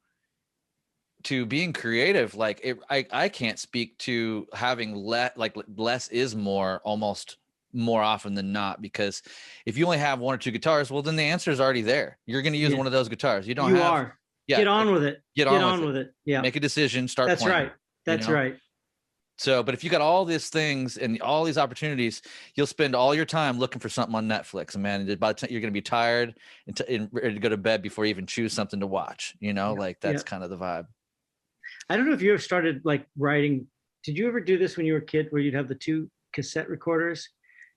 being creative, like I can't speak to having less is more, almost more often than not, because if you only have 1 or 2 guitars, well, then the answer is already there. You're going to use one of those guitars. Get on with it. Get on with it. Yeah. Make a decision. Start. That's playing, right. That's right. So, but if you got all these things and all these opportunities, you'll spend all your time looking for something on Netflix. And man, by the time you're going to be tired and ready to go to bed before you even choose something to watch, you know, like that's kind of the vibe. I don't know if you ever started like writing. Did you ever do this when you were a kid where you'd have the 2 cassette recorders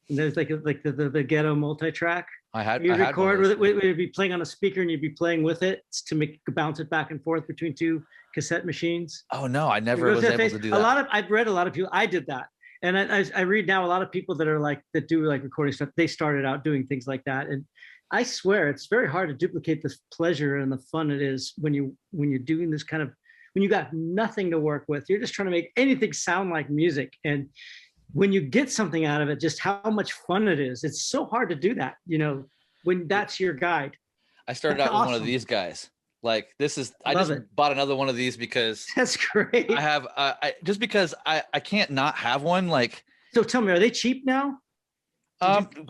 and there's like the ghetto multi-track? You record with it. You'd be playing on a speaker and you'd be playing with it to bounce it back and forth between 2 cassette machines. Oh no, I never was able to do that. I've read a lot of people. I did that, and I read now a lot of people that do like recording stuff. They started out doing things like that, and I swear it's very hard to duplicate the pleasure and the fun it is when you're doing this kind of, when you got nothing to work with. You're just trying to make anything sound like music, and when you get something out of it, just how much fun it is. It's so hard to do that, you know, when that's your guide. I started out with one of these guys. Like this is, I just bought another one of these because that's great. I have, just because I can't not have one. Like, so tell me, are they cheap now?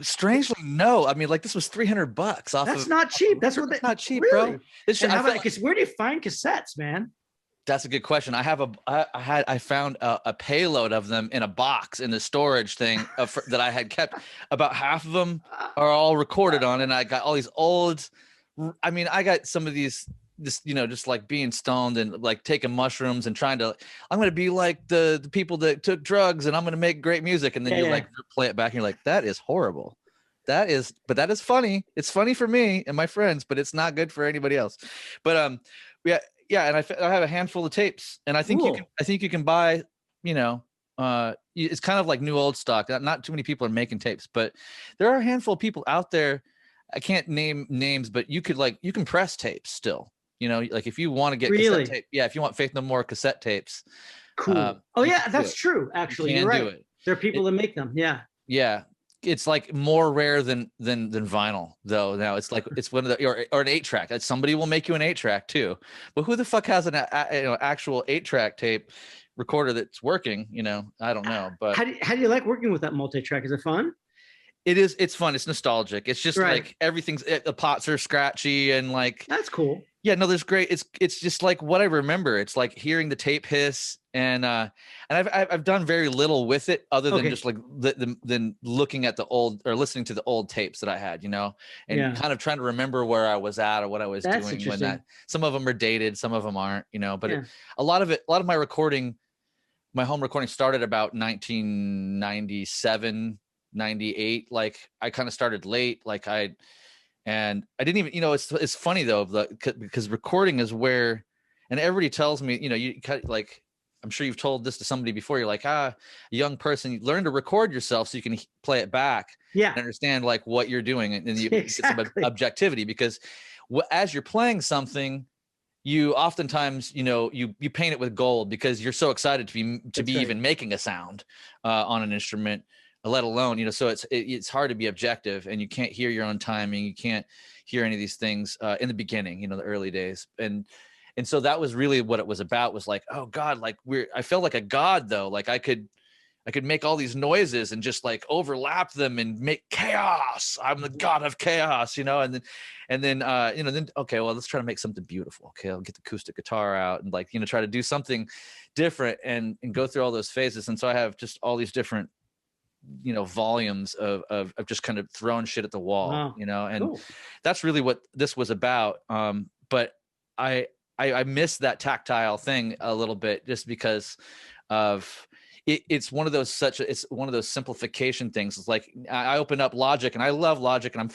Strangely, no. I mean, like this was $300 off. That's not cheap. That's what not cheap, really? Bro. Where do you find cassettes, man? That's a good question. I found a payload of them in a box in the storage thing that I had kept. About half of them are all recorded on, and I got all these old. I mean, I got some of these, you know, just like being stoned and like taking mushrooms and trying to. I'm going to be like the people that took drugs, and I'm going to make great music. And then you like play it back, and you're like, that is horrible. But that is funny. It's funny for me and my friends, but it's not good for anybody else. But yeah, and I have a handful of tapes, and I think you can buy, you know, it's kind of like new old stock. Not too many people are making tapes, but there are a handful of people out there. I can't name names, but you can press tapes still. You know, like if you want to get Really? cassette tape, if you want Faith No More cassette tapes, Cool. Oh yeah, that's true. Actually, you're right. There are people that make them. Yeah. Yeah. It's like more rare than vinyl though. Now it's like it's one of the or an 8-track. Somebody will make you an 8-track too. But who the fuck has an actual 8-track tape recorder that's working? You know, I don't know. But how do you like working with that multi-track? Is it fun? It is. It's fun. It's nostalgic. It's just like everything's the pots are scratchy and like that's cool. Yeah, no, there's great. It's just like what I remember. It's like hearing the tape hiss, and I've done very little with it other than just like than looking at the old or listening to the old tapes that I had, you know, and kind of trying to remember where I was at or what I was doing when that. Some of them are dated, some of them aren't, you know, but a lot of my recording, my home recording started about 1997, 98. Like I kind of started late, and I didn't even, you know, it's funny though, because recording is where, and everybody tells me, you know, like, I'm sure you've told this to somebody before. You're like, a young person, you learn to record yourself so you can play it back and understand like what you're doing. And you get some objectivity, because as you're playing something, you oftentimes, you know, you paint it with gold because you're so excited to be even making a sound on an instrument, let alone, you know, so it's hard to be objective, and you can't hear your own timing. You can't hear any of these things in the beginning, you know, the early days. And so that was really what it was about, was like, oh God, like I felt like a god though. Like I could make all these noises and just like overlap them and make chaos. I'm the god of chaos, you know? And then, you know, then, okay, well, let's try to make something beautiful. Okay. I'll get the acoustic guitar out and like, you know, try to do something different and go through all those phases. And so I have just all these different, you know, volumes of just kind of throwing shit at the wall, you know, and that's really what this was about. But I miss that tactile thing a little bit, just because of it's one of those simplification things. It's like I open up Logic, and I love Logic, and I'm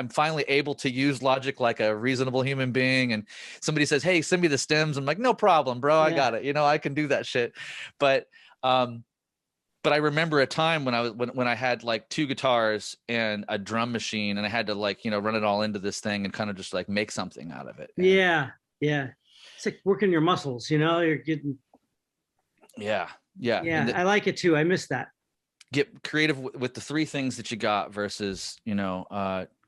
finally able to use Logic like a reasonable human being. And somebody says, hey, send me the stems. I'm like, no problem, bro. I got it. You know, I can do that shit. But I remember a time when I had like 2 guitars and a drum machine, and I had to like, you know, run it all into this thing and kind of just like make something out of it. And yeah. It's like working your muscles, you know, you're getting. Yeah. I like it too. I miss that. Get creative with the 3 things that you got versus, you know,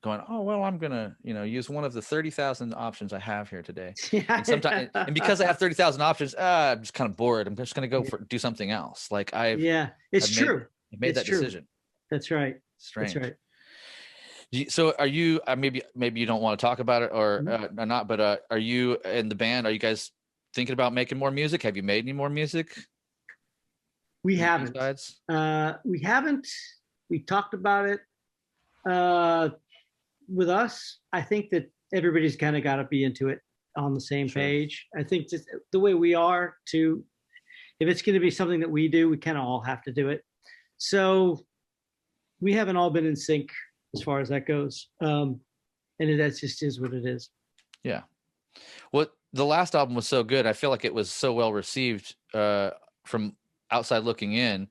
going, oh, well, I'm going to, you know, use one of the 30,000 options I have here today. And sometimes, and because I have 30,000 options, I'm just kind of bored. I'm just going to go do something else. Like I've made that decision. That's right. Strange. That's right. So are you, maybe you don't want to talk about it or not, but are you in the band? Are you guys thinking about making more music? Have you made any more music? We haven't. We haven't. We talked about it. With us, I think that everybody's kind of got to be into it on the same page. I think just the way we are too, if it's going to be something that we do, we kind of all have to do it. So we haven't all been in sync as far as that goes. And that just is what it is. Yeah. Well, the last album was so good. I feel like it was so well received from outside looking in.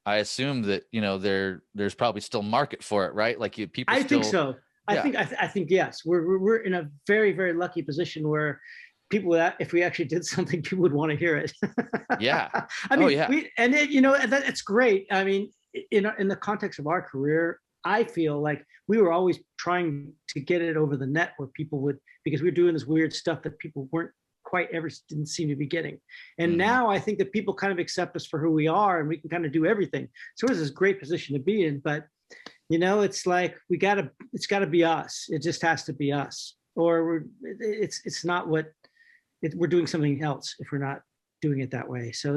I assume that, you know, there's probably still market for it, right? Like people. I think so. I think yes. We're in a very, very lucky position where people, if we actually did something, people would want to hear it. Yeah. I mean, you know, it's great. I mean, in the context of our career, I feel like we were always trying to get it over the net where people would, because we're doing this weird stuff that people didn't seem to be getting. And now I think that people kind of accept us for who we are, and we can kind of do everything. So it's this great position to be in, but you know, it's like it's gotta be us. It just has to be us, or it's not we're doing something else if we're not doing it that way. So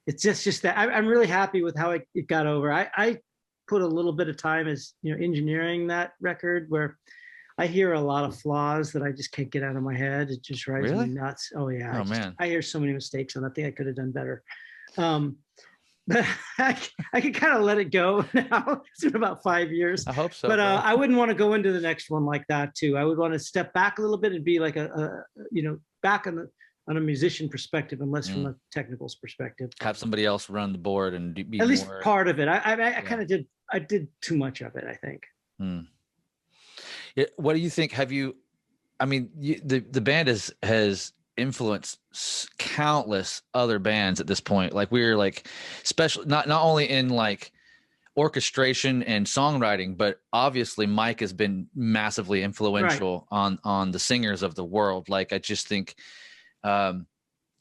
it's just that I'm really happy with how it got over. I put a little bit of time as, you know, engineering that record, where I hear a lot of flaws that I just can't get out of my head. It just drives me nuts. Oh yeah. Man. I hear so many mistakes on that thing. I could have done better. But I can kind of let it go now. It's been about 5 years. I hope so. But I wouldn't want to go into the next one like that too. I would want to step back a little bit and be like back on a musician perspective, and less from a technical perspective. Have somebody else run the board and be at least part of it. I kind of did. I did too much of it, I think. What do you think? I mean, the band has influenced countless other bands at this point. Like we're like special, not only in like orchestration and songwriting, but obviously Mike has been massively influential on the singers of the world. Like I just think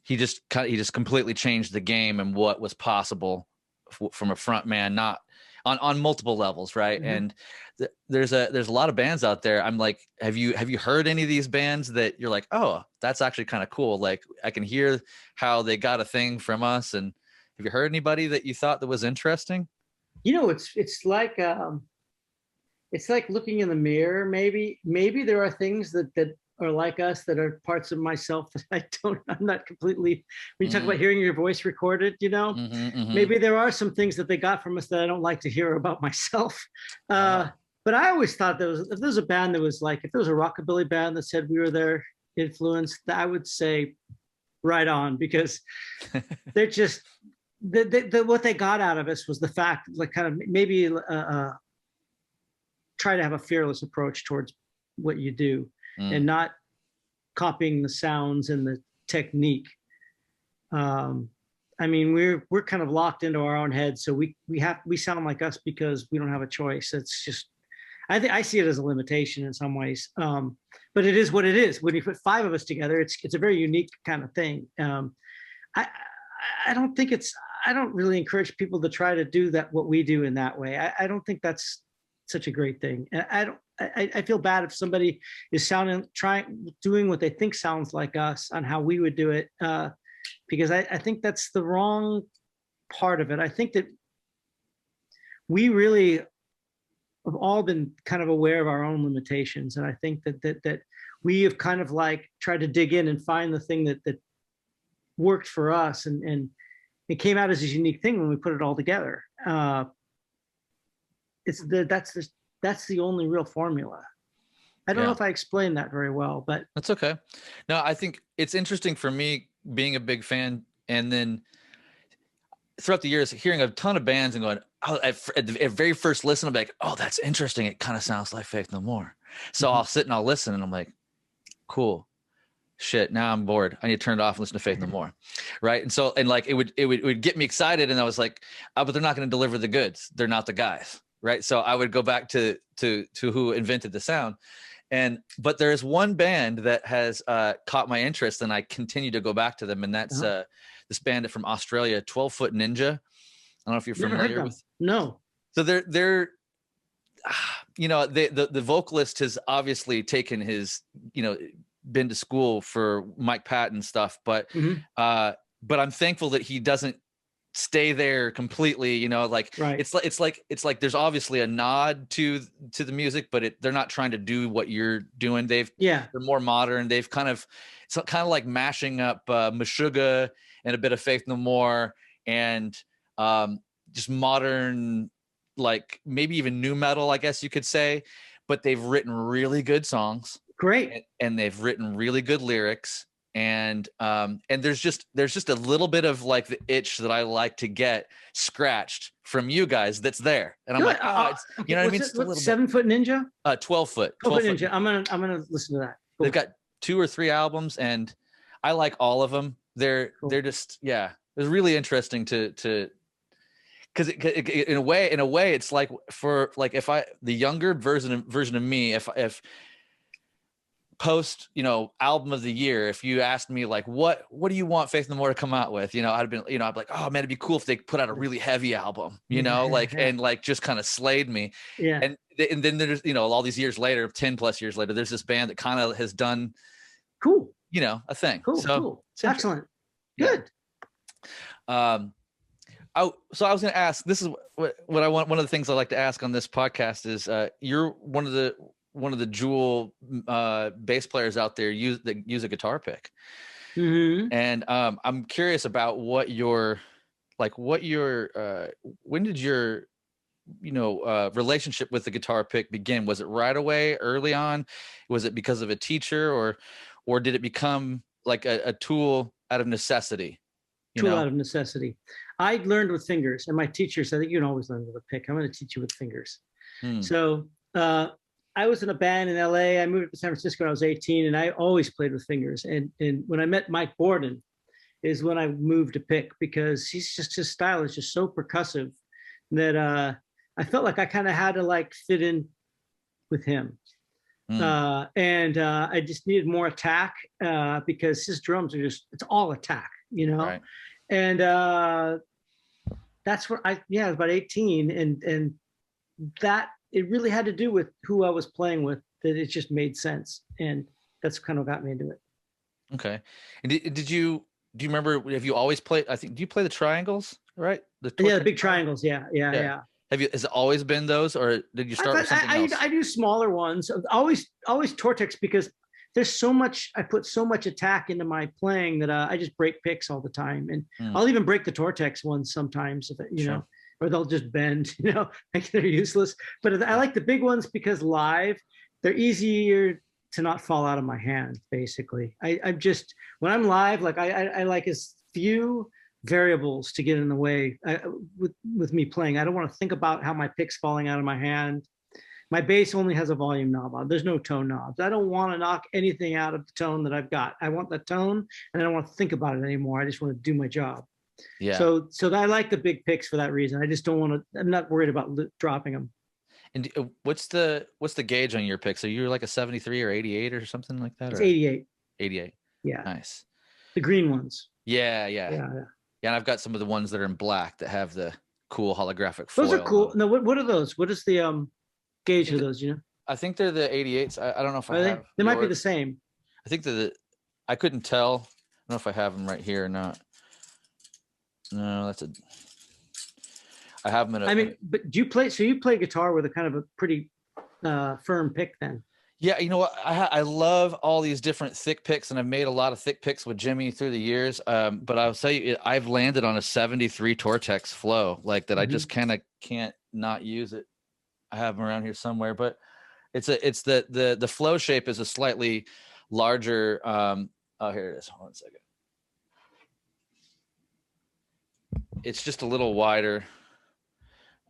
he just completely changed the game and what was possible from a front man, not on multiple levels, right? Mm-hmm. And there's a lot of bands out there. I'm like, have you heard any of these bands that you're like, oh, that's actually kind of cool? Like I can hear how they got a thing from us. And have you heard anybody that you thought that was interesting? You know, it's like looking in the mirror. Maybe there are things that are like us, that are parts of myself that I'm not completely, when you talk about hearing your voice recorded, you know, maybe there are some things that they got from us that I don't like to hear about myself. But I always thought if there's a band that was like, if there was a rockabilly band that said we were their influence, I would say right on, because they're just, what they got out of us was the fact, like kind of maybe try to have a fearless approach towards what you do and not copying the sounds and the technique. I mean, we're kind of locked into our own heads, so we sound like us because we don't have a choice. It's just, I see it as a limitation in some ways, but it is what it is. When you put 5 of us together, it's a very unique kind of thing. I don't really encourage people to try to do what we do in that way. I don't think that's such a great thing. I feel bad if somebody is doing what they think sounds like us on how we would do it, because I think that's the wrong part of it. I think that we really have all been kind of aware of our own limitations, and I think that we have kind of like tried to dig in and find the thing that worked for us, and it came out as a unique thing when we put it all together. That's the only real formula. I don't know if I explained that very well, but that's okay. No, I think it's interesting for me being a big fan, and then throughout the years hearing a ton of bands and going, oh, at the very first listen, I'm like, oh, that's interesting. It kind of sounds like Faith No More. So I'll sit and I'll listen, and I'm like, cool. Shit, now I'm bored. I need to turn it off and listen to Faith No More, right? And so, and like it would get me excited, and I was like, oh, but they're not going to deliver the goods. They're not the guys, right? So I would go back to who invented the sound, but there is one band that has caught my interest, and I continue to go back to them, and that's this band from Australia, 12 Foot Ninja. I don't know if you're familiar with. No. So they're you know, the vocalist has obviously taken his, you know, been to school for Mike Patton stuff, but I'm thankful that he doesn't stay there completely, you know, like it's like there's obviously a nod to the music, but they're not trying to do what you're doing. They're more modern. They've it's kind of like mashing up Meshuggah and a bit of Faith No More, and just modern, like maybe even new metal, I guess you could say, but they've written really good songs. Great. And they've written really good lyrics, and there's just a little bit of like the itch that I like to get scratched from you guys that's there, and I'm like, you know what I mean? Just a little 7 Foot Ninja, 12 Foot Ninja. I'm gonna listen to that. Cool. They've got 2 or 3 albums, and I like all of them. They're just it's really interesting to because in a way it's like, for like, if the younger version of me, if post, you know, album of the year, if you asked me like, what do you want Faith No More to come out with, you know, I'd be like, oh man, it'd be cool if they put out a really heavy album, you know, like, and like just kind of slayed me. And then there's, you know, all these years later, 10 plus years later, there's this band that kind of has done you know, a thing. Cool. Excellent. Good. So I was going to ask, this is what I want. One of the things I like to ask on this podcast is, you're one of the jewel bass players out there that use a guitar pick. And I'm curious about when did your, you know, relationship with the guitar pick begin? Was it right away, early on? Was it because of a teacher, or did it become like a tool out of necessity? Out of necessity. I learned with fingers, and my teacher said that you can always learn with a pick. I'm going to teach you with fingers. So I was in a band in LA. I moved to San Francisco when I was 18, and I always played with fingers. And when I met Mike Borden is when I moved to pick, because his style is just so percussive that I felt like I kind of had to like fit in with him. And I just needed more attack because his drums are it's all attack, you know? Right. And that's where I was about 18. And that it really had to do with who I was playing with, that it just made sense. And that's kind of got me into it. Okay. And do you remember, have you always played, I think, do you play the triangles, right? The big triangles. Yeah. Has it always been those, or did you start with something else? I do smaller ones. Always Tortex, because there's so much, I put so much attack into my playing that I just break picks all the time. And I'll even break the Tortex ones sometimes, if you know, or they'll just bend, you know, like they're useless. But I like the big ones because live, they're easier to not fall out of my hand, basically. I'm just, when I'm live, like I like as few variables to get in the way with me playing. I don't want to think about how my pick's falling out of my hand. My bass only has a volume knob on. There's no tone knobs. I don't want to knock anything out of the tone that I've got. I want the tone, and I don't want to think about it anymore. I just want to do my job. Yeah. So I like the big picks for that reason. I just don't want to. I'm not worried about dropping them. And what's the gauge on your picks? Are you like a 73 or 88 or something like that? It's 88. 88. Yeah. Nice. The green ones. Yeah. And I've got some of the ones that are in black that have the cool holographic foil. Those are cool. No, what are those? What is the gauge of those? You know. I think they're the 88s. I don't know if they might be the same. I think I couldn't tell. I don't know if I have them right here or not. No, I have them in a. But do you play? So you play guitar with a kind of a pretty firm pick, then? Yeah, you know what? I love all these different thick picks, and I've made a lot of thick picks with Jimmy through the years. But I'll tell you, I've landed on a 73 Tortex flow like that. I just kind of can't not use it. I have them around here somewhere, but it's the flow shape is a slightly larger. Oh, here it is. Hold on a second. It's just a little wider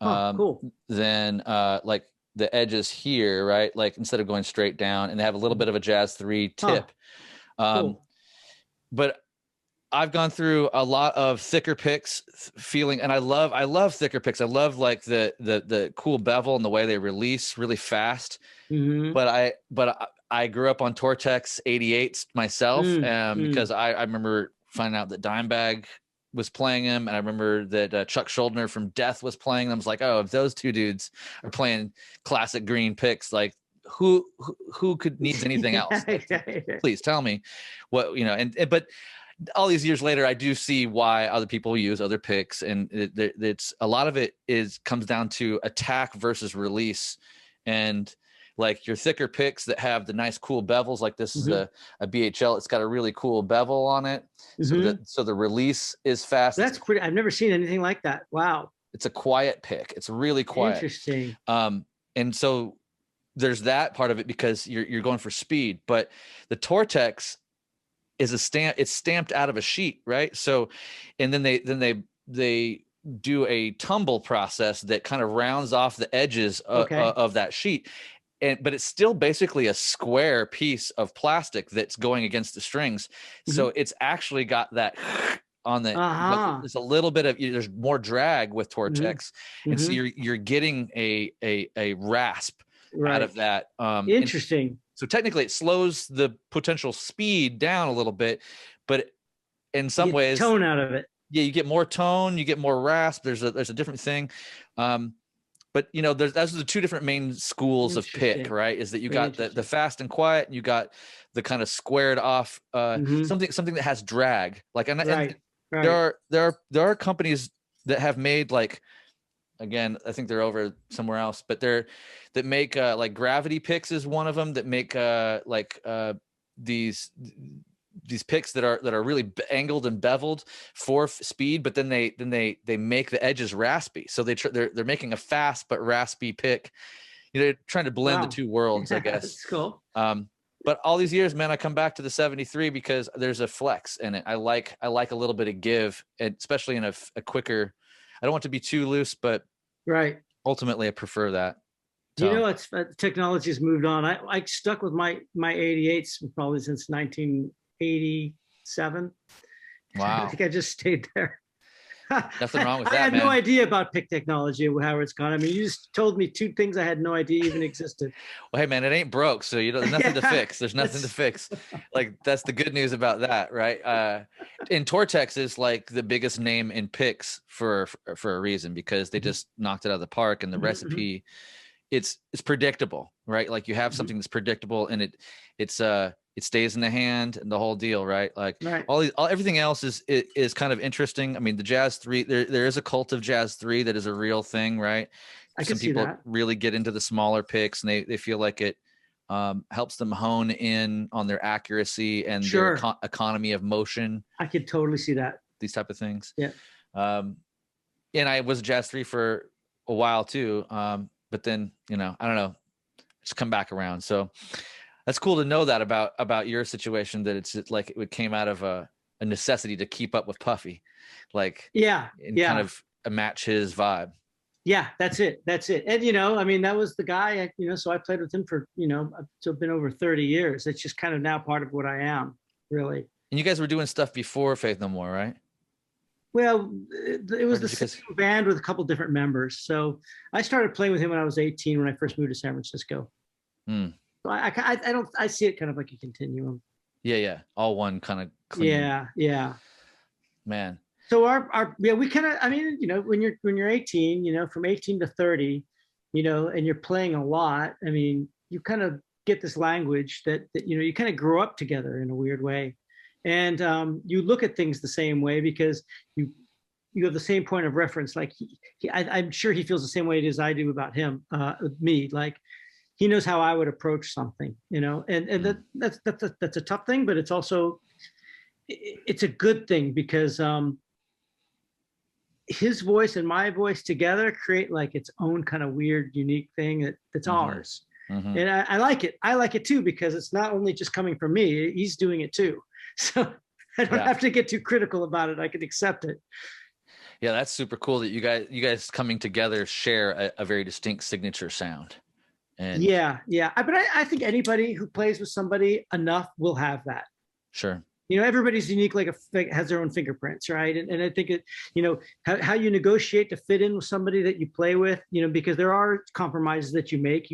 cool. than like the edges here, right? Like instead of going straight down, and they have a little bit of a Jazz 3 tip. Cool. But I've gone through a lot of thicker picks feeling, and I love thicker picks. I love like the cool bevel and the way they release really fast. Mm-hmm. But I grew up on Tortex 88s myself, because I remember finding out that Dimebag was playing him, and I remember that Chuck Schuldiner from Death was playing them. I was like, oh, if those two dudes are playing classic green picks, like who needs anything else? Like, please tell me what, you know. But all these years later, I do see why other people use other picks, and it's a lot of it comes down to attack versus release. And like your thicker picks that have the nice cool bevels, like this is a BHL. It's got a really cool bevel on it. So the release is fast. That's pretty. I've never seen anything like that. Wow. It's a quiet pick. It's really quiet. Interesting. And so there's that part of it, because you're going for speed, but the Tortex is it's stamped out of a sheet, right? So, and then they do a tumble process that kind of rounds off the edges of that sheet. But it's still basically a square piece of plastic that's going against the strings. So it's actually got that on the, there's a little bit of, there's more drag with Tortex. And so you're getting a rasp out of that. Interesting. So technically it slows the potential speed down a little bit, but in some ways, tone out of it. Yeah, you get more tone, you get more rasp. There's a different thing. But you know, those are the two different main schools of pick, right? Is that you got the fast and quiet, and you got the kind of squared off something that has drag. Like, and there are companies that have made, like, again, I think they're over somewhere else, but that make like Gravity picks is one of them, that make these picks that are really angled and beveled for speed, but then they make the edges raspy. So they're making a fast but raspy pick. You know, trying to blend the two worlds, I guess. That's cool. But all these years, man, I come back to the 73 because there's a flex in it. I like a little bit of give, and especially in a quicker. I don't want to be too loose, but right. Ultimately, I prefer that. You know, it's technology's moved on. I stuck with my 88s probably since 1987. Wow. I think I just stayed there. Nothing wrong with that, I had man. no idea about pick technology or how it's gone. I mean, you just told me two things I had no idea even existed. Well, hey, man, it ain't broke, so there's nothing to fix. There's nothing to fix. Like, that's the good news about that, right? And Tortex is like the biggest name in picks for a reason, because they just knocked it out of the park, and the recipe, it's predictable, right? Like, you have something that's predictable, and it stays in the hand, and the whole deal, right? Like, everything else is kind of interesting. I mean, the Jazz 3, there is a cult of Jazz 3 that is a real thing, right? Some people really get into the smaller picks, and they feel like it helps them hone in on their accuracy and their economy of motion. I could totally see that. These type of things. Yeah. And I was a Jazz 3 for a while too. But then, I don't know, just come back around. So that's cool to know that about your situation, that it's like it came out of a necessity to keep up with Puffy, like, kind of match his vibe. Yeah, that's it. And, I mean, that was the guy, so I played with him for, it's been over 30 years. It's just kind of now part of what I am, really. And you guys were doing stuff before Faith No More, right? Well, it was the same band with a couple different members. So I started playing with him when I was 18, when I first moved to San Francisco. So I see it kind of like a continuum. Yeah. All one kind of clean. Yeah. Man. So we kind of, I mean, when you're 18, from 18 to 30, and you're playing a lot, I mean, you kind of get this language that you kind of grow up together in a weird way. And you look at things the same way, because you have the same point of reference. Like I'm sure he feels the same way as I do about him, me. Like, he knows how I would approach something, and that's a tough thing, but it's also, it's a good thing, because his voice and my voice together create like its own kind of weird, unique thing that's ours. And I like it. I like it too, because it's not only just coming from me, he's doing it too. So I don't have to get too critical about it. I can accept it. Yeah, that's super cool that you guys coming together share a very distinct signature sound. And but I think anybody who plays with somebody enough will have that. Sure. Everybody's unique, has their own fingerprints, right? And I think how you negotiate to fit in with somebody that you play with, because there are compromises that you make.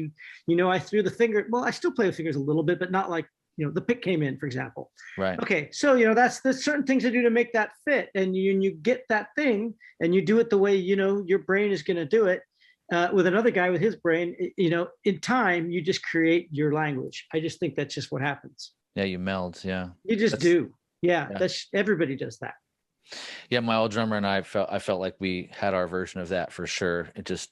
I threw the finger. Well, I still play with fingers a little bit, but not like, the pick came in, for example. Right. Okay. So, there's certain things to do to make that fit. And you get that thing and you do it the way, your brain is going to do it. With another guy with his brain, in time, you just create your language. I just think that's just what happens. Yeah, you meld. Yeah, you just do. Yeah, that's everybody does that. Yeah, my old drummer and I felt like we had our version of that for sure. It just,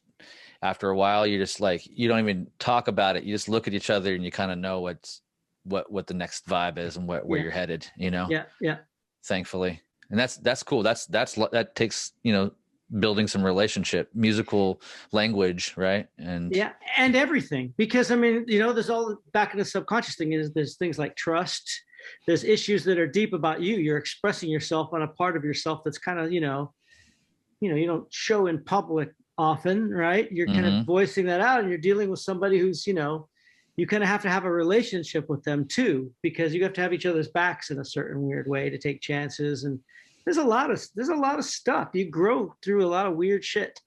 after a while, you're just like, you don't even talk about it. You just look at each other and you kind of know what the next vibe is and where you're headed. Yeah. Thankfully, and that's cool. That takes building some relationship, musical language, right? And everything, because I mean, there's all back in the subconscious thing there's things like trust. There's issues that are deep about you. You're expressing yourself on a part of yourself that's kind of, you don't show in public often, right? You're kind of voicing that out, and you're dealing with somebody who's, you kind of have to have a relationship with them too, because you have to have each other's backs in a certain weird way to take chances. And there's a lot of stuff. You grow through a lot of weird shit,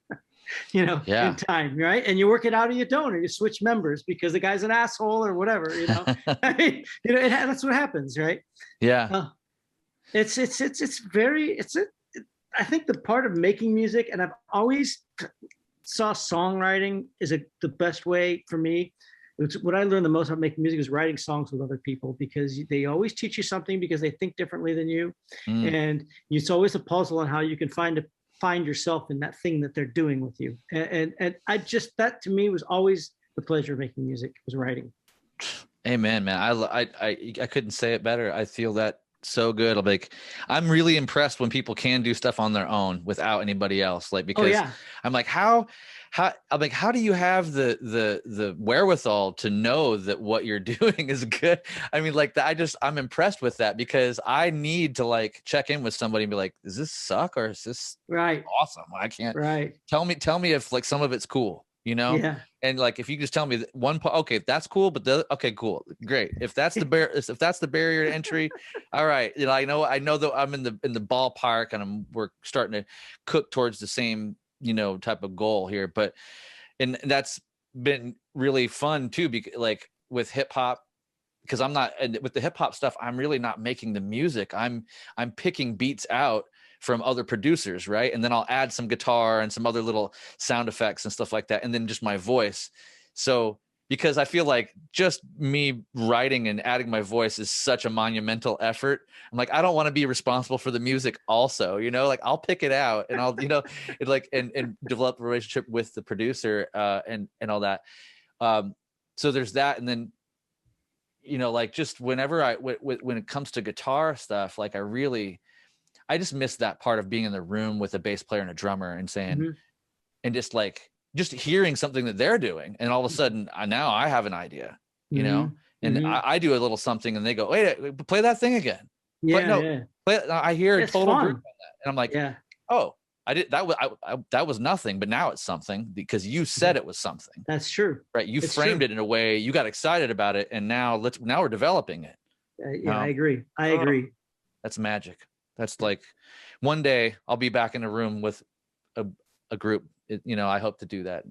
in time, right? And you work it out or you don't, or you switch members because the guy's an asshole or whatever, I mean, that's what happens, right? Yeah. I think the part of making music, and I've always saw songwriting is the best way for me. It's what I learned the most about making music is writing songs with other people, because they always teach you something because they think differently than you. And it's always a puzzle on how you can find yourself in that thing that they're doing with you. And that to me was always the pleasure of making music, was writing. Amen, man. I couldn't say it better. I feel that so good. I'm really impressed when people can do stuff on their own without anybody else. Because I'm like, how do you have the wherewithal to know that what you're doing is good? I mean, I'm impressed with that, because I need to check in with somebody and be like, does this suck or is this right? Awesome? I can't. Right. Tell me if some of it's cool. you know? Yeah. And like, if you just tell me that one part, okay, that's cool, but okay, cool, great. If that's the barrier to entry, all right. You know, I know that I'm in the ballpark, and we're starting to cook towards the same, you know, type of goal here. But, and that's been really fun too, because like with hip hop, because I'm not, and with the hip hop stuff, I'm really not making the music. I'm picking beats out from other producers, right? And then I'll add some guitar and some other little sound effects and stuff like that, and then just my voice. So because I feel like just me writing and adding my voice is such a monumental effort, I'm like, I don't want to be responsible for the music also, you know, like I'll pick it out and I'll, you know, it like, and develop a relationship with the producer, and all that. So there's that. And then, you know, like just whenever when it comes to guitar stuff, like I just miss that part of being in the room with a bass player and a drummer and saying, and just hearing something that they're doing. And all of a sudden now I have an idea, you know, and I do a little something and they go, wait, play that thing again. Yeah. Play it. I hear a total fun. group on that. And I'm like, yeah. Oh, I did that. That was nothing, but now it's something because you said it was something. That's true. Right. You framed it in a way, you got excited about it. And now we're developing it. I agree. I agree. That's magic. That's like one day I'll be back in a room with a group. You know, I hope to do that.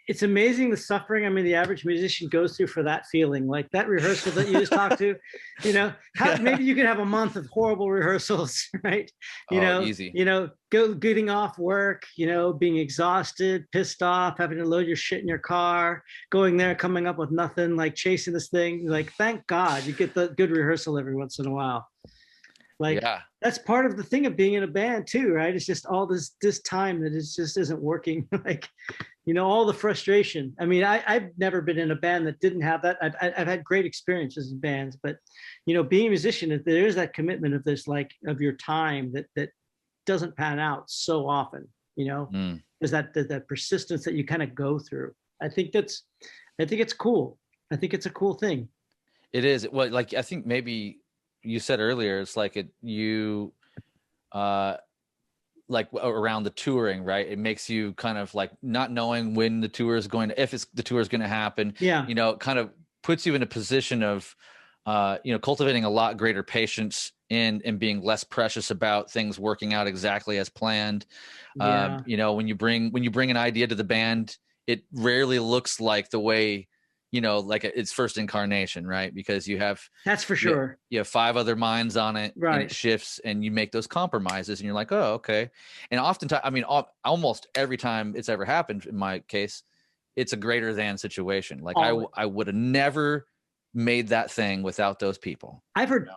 It's amazing the suffering, I mean, the average musician goes through for that feeling, like that rehearsal that you just talked to, you know, maybe you could have a month of horrible rehearsals, right? Easy. You know, getting off work, you know, being exhausted, pissed off, having to load your shit in your car, going there, coming up with nothing, like chasing this thing. Like, thank God you get the good rehearsal every once in a while. Like, that's part of the thing of being in a band too, right? It's just all this time that it just isn't working. Like, you know, all the frustration. I mean, I've never been in a band that didn't have that. I've had great experiences in bands, but, you know, being a musician, there is that commitment of this, like, of your time that doesn't pan out so often, you know, there's that persistence that you kind of go through. I think it's cool. I think it's a cool thing. It is. Well, like, I think maybe you said earlier, it's like like around the touring, right? It makes you kind of like not knowing when the tour is going to, if the tour is going to happen. Yeah. You know, it kind of puts you in a position of, you know, cultivating a lot greater patience and being less precious about things working out exactly as planned. Yeah. You know, when you bring an idea to the band, it rarely looks like the way, you know, like its first incarnation, right? Because you have, that's for sure. You have 5 other minds on it, right? And it shifts, and you make those compromises, and you're like, oh, okay. And oftentimes, I mean, almost every time it's ever happened, in my case, it's a greater than situation. Like I would have never made that thing without those people. I've heard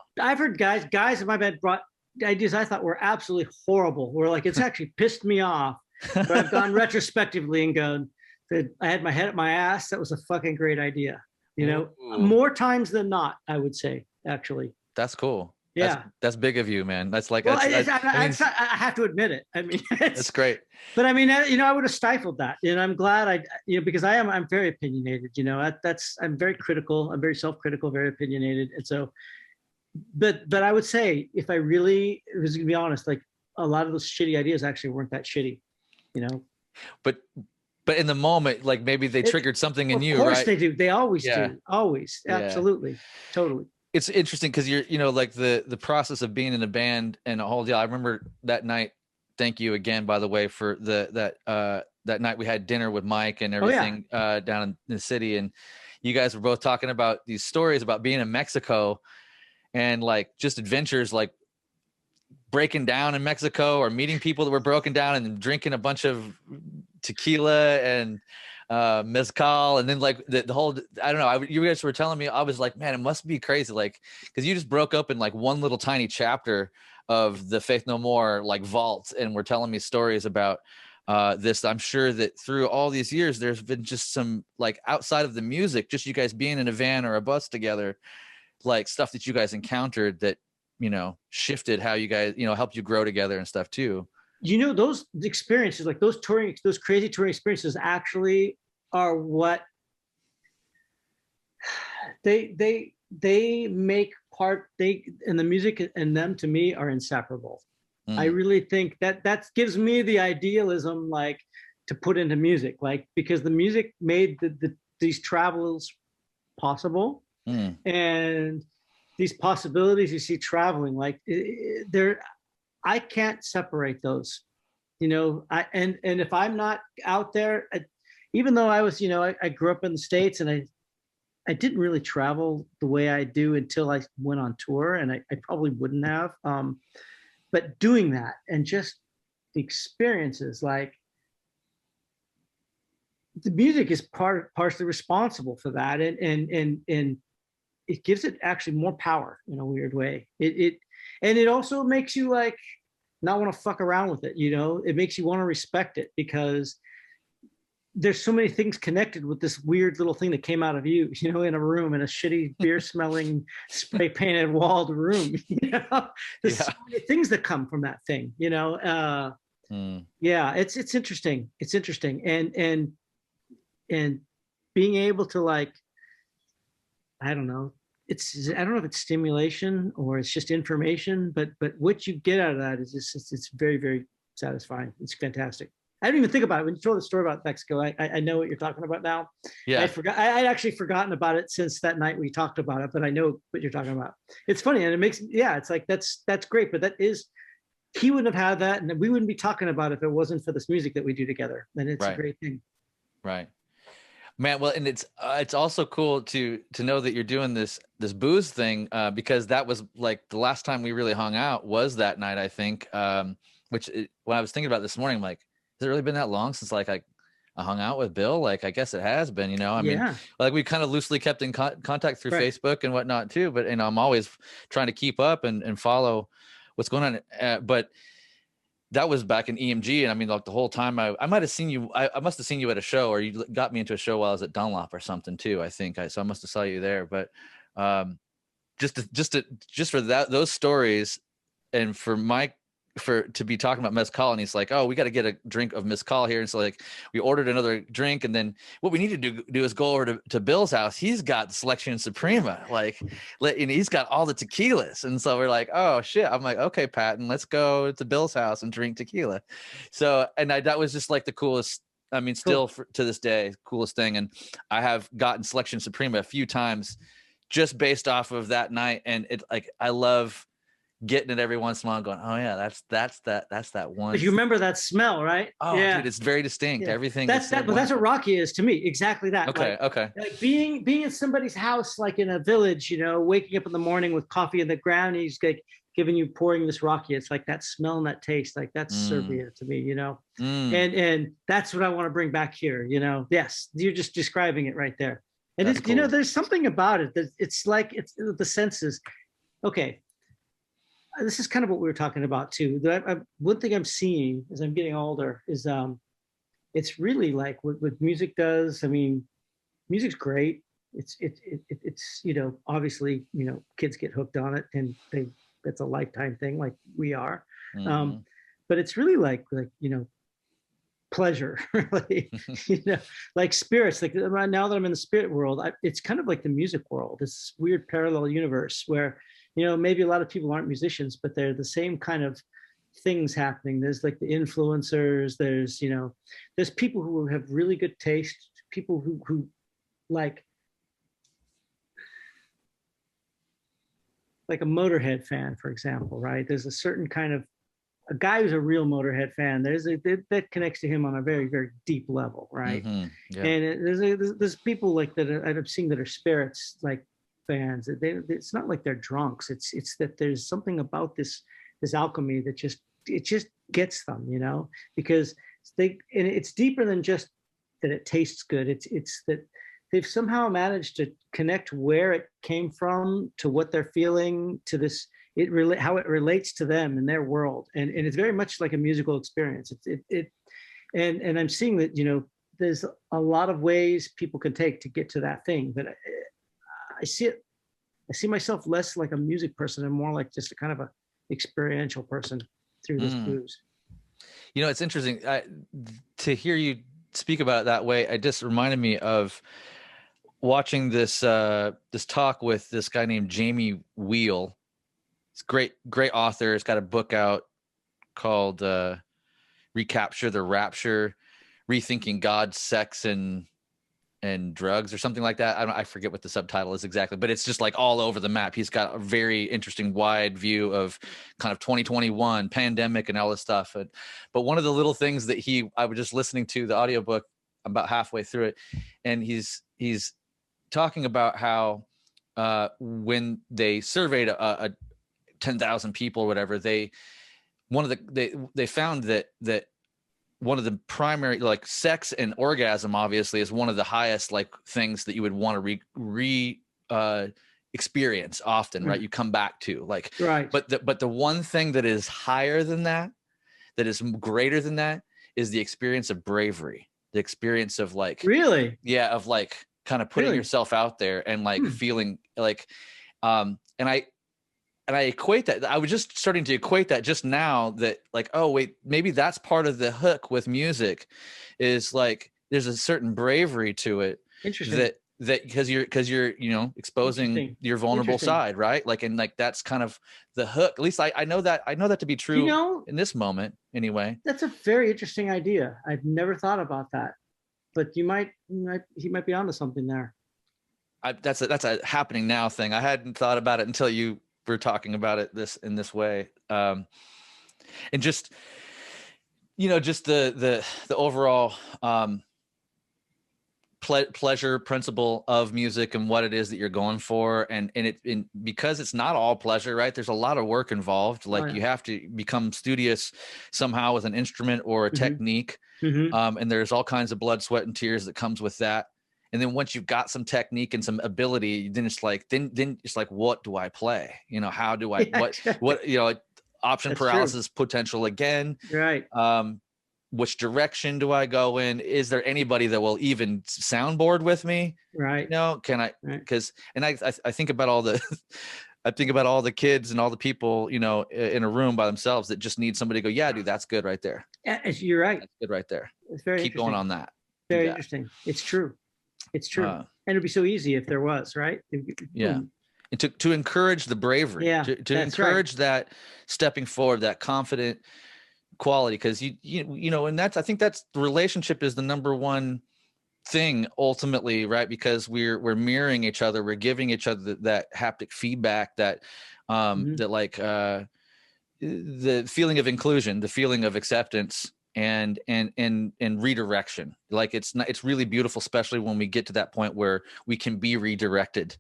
guys in my band brought ideas I thought were absolutely horrible. Where like, it's actually pissed me off, but I've gone retrospectively and gone, that I had my head at my ass. That was a fucking great idea. You know, more times than not, I would say, actually. That's cool. Yeah. That's big of you, man. That's like, well, I have to admit it. I mean, that's great. But I mean, you know, I would have stifled that. And I'm glad because I'm very opinionated, you know, I'm very critical. I'm very self-critical, very opinionated. And so, but I would say, if I really was going to be honest, like, a lot of those shitty ideas actually weren't that shitty, you know? But in the moment, like, maybe they triggered something in you, right? Of course they do. They always do. Always. Absolutely. Totally. It's interesting because you know, like the process of being in a band and a whole deal. I remember that night. Thank you again, by the way, for that night we had dinner with Mike and everything down in the city. And you guys were both talking about these stories about being in Mexico and like just adventures, like breaking down in Mexico or meeting people that were broken down and drinking a bunch of tequila and mezcal, and then like the whole, I don't know, you guys were telling me, I was like, man, it must be crazy, like, because you just broke up in like one little tiny chapter of the Faith No More like vault, and were telling me stories about this. I'm sure that through all these years there's been just some, like, outside of the music, just you guys being in a van or a bus together, like stuff that you guys encountered that, you know, shifted how you guys, you know, helped you grow together and stuff too. You know, those experiences, like those crazy touring experiences, actually are what they make part. And the music and them, to me, are inseparable. I really think that gives me the idealism, like, to put into music, like, because the music made these travels possible. And these possibilities you see traveling, like there, I can't separate those, you know. And if I'm not out there, even though I was, you know, I grew up in the States, and I didn't really travel the way I do until I went on tour, and I probably wouldn't have. But doing that and just the experiences, like the music is partially responsible for that, and it gives it actually more power in a weird way. And it also makes you like not want to fuck around with it, you know. It makes you want to respect it, because there's so many things connected with this weird little thing that came out of you, you know, in a room, in a shitty beer smelling, spray painted walled room. You know, there's so many things that come from that thing, you know. Yeah, it's interesting. It's interesting. And being able to, like, I don't know if it's stimulation or it's just information, but what you get out of that is just, it's very, very satisfying. It's fantastic. I didn't even think about it when you told the story about Mexico. I know what you're talking about now. Yeah, I'd actually forgotten about it since that night we talked about it, but I know what you're talking about. It's funny, and it makes, yeah, it's like that's great, but that is, he wouldn't have had that, and we wouldn't be talking about it if it wasn't for this music that we do together. And it's a great thing. Right. Man, well, and it's also cool to know that you're doing this booze thing, because that was like the last time we really hung out was that night, I think. When I was thinking about it this morning, I'm like, has it really been that long since like I hung out with Bill? Like, I guess it has been, you know. I mean, like we kind of loosely kept in contact through Facebook and whatnot too. But, you know, I'm always trying to keep up and follow what's going on. But that was back in EMG, and I mean, like the whole time I might have seen you. I must have seen you at a show, or you got me into a show while I was at Dunlop or something too. I think so I must have saw you there. But just for those stories, and to be talking about mezcal, and he's like, oh, we got to get a drink of mezcal here. And so like we ordered another drink, and then what we need to do is go over to Bill's house. He's got Selection Suprema, like, and he's got all the tequilas. And so we're like, oh shit. I'm like, okay, Patton, let's go to Bill's house and drink tequila. So, and that was just like the coolest, I mean, still to this day, coolest thing. And I have gotten Selection Suprema a few times just based off of that night. And it, like, I love getting it every once in a while, going, oh yeah, that's that one. But you remember that smell, right? Oh yeah, dude, it's very distinct. Everything. That's that. But that's what Rakija is to me. Exactly that. Okay. Like being in somebody's house, like in a village, you know, waking up in the morning with coffee in the ground, and he's like pouring this Rakija. It's like that smell and that taste. Like that's Serbia to me, you know. And that's what I want to bring back here. You know, yes, you're just describing it right there. And it's, cool. You know, there's something about it that it's like it's the senses. Okay. This is kind of what we were talking about too. One thing I'm seeing as I'm getting older is it's really like what music does. I mean, music's great. It's you know, obviously, you know, kids get hooked on it, and it's a lifetime thing, like we are. But it's really like you know, pleasure, really. You know, like spirits. Like right now that I'm in the spirit world, it's kind of like the music world. This weird parallel universe where, you know, maybe a lot of people aren't musicians, but they're the same kind of things happening. There's like the influencers, there's, you know, there's people who have really good taste, people who like a Motorhead fan, for example, right? There's a certain kind of, a guy who's a real Motorhead fan, that connects to him on a very, very deep level, right? And there's people like that I've seen that are spirits, like fans. It's not like they're drunks. It's that there's something about this alchemy that just gets them, you know, because and it's deeper than just that it tastes good. It's that they've somehow managed to connect where it came from to what they're feeling, to this how it relates to them in their world, and it's very much like a musical experience. And I'm seeing that, you know, there's a lot of ways people can take to get to that thing, but I see myself less like a music person and more like just a kind of a experiential person through this blues. You know, it's interesting to hear you speak about it that way. It just reminded me of watching this talk with this guy named Jamie Wheel. It's great author. It's got a book out called Recapture the Rapture. rethinking God, sex, and drugs or something like that. I forget what the subtitle is exactly, but it's just like all over the map. He's got a very interesting wide view of kind of 2021 pandemic and all this stuff. But one of the little things that I was just listening to the audiobook about halfway through it, and he's talking about how when they surveyed a 10,000 people or whatever, they found that one of the primary, like, sex and orgasm obviously is one of the highest like things that you would want to experience often, right? You come back to, like, right. But the one thing that is higher than that is greater than that, is the experience of bravery, the experience of like, really, yeah, of like kind of putting yourself out there and like feeling like, and I equate that. I was just starting to equate that just now, that like, oh wait, maybe that's part of the hook with music, is like there's a certain bravery to it. Interesting. That because you're exposing your vulnerable side, right? Like, and like that's kind of the hook. At least I know that to be true in this moment anyway. That's a very interesting idea. I've never thought about that, but he might be onto something there. That's a happening now thing. I hadn't thought about it until you were talking about it in this way. And just the overall pleasure principle of music and what it is that you're going for, and because it's not all pleasure, right? There's a lot of work involved. Like, you have to become studious somehow with an instrument or a technique, and there's all kinds of blood, sweat, and tears that comes with that. And then once you've got some technique and some ability, then it's like, what do I play? How do I, option That's paralysis true. Potential again. Right. Which direction do I go in? Is there anybody that will even soundboard with me? Right. Can I, because, and I think about all the, I think about all the kids and all the people, in a room by themselves that just need somebody to go, yeah, dude, that's good right there. Yeah, you're right. That's good right there. It's very Keep going on that. Very interesting. It's true. It's true. And it'd be so easy if there was, right? Yeah. And to encourage the bravery, to encourage that stepping forward, that confident quality, because and I think that's the relationship is the number one thing ultimately, right? Because we're mirroring each other, we're giving each other that haptic feedback, that that like the feeling of inclusion, the feeling of acceptance, and redirection. Like, it's really beautiful, especially when we get to that point where we can be redirected.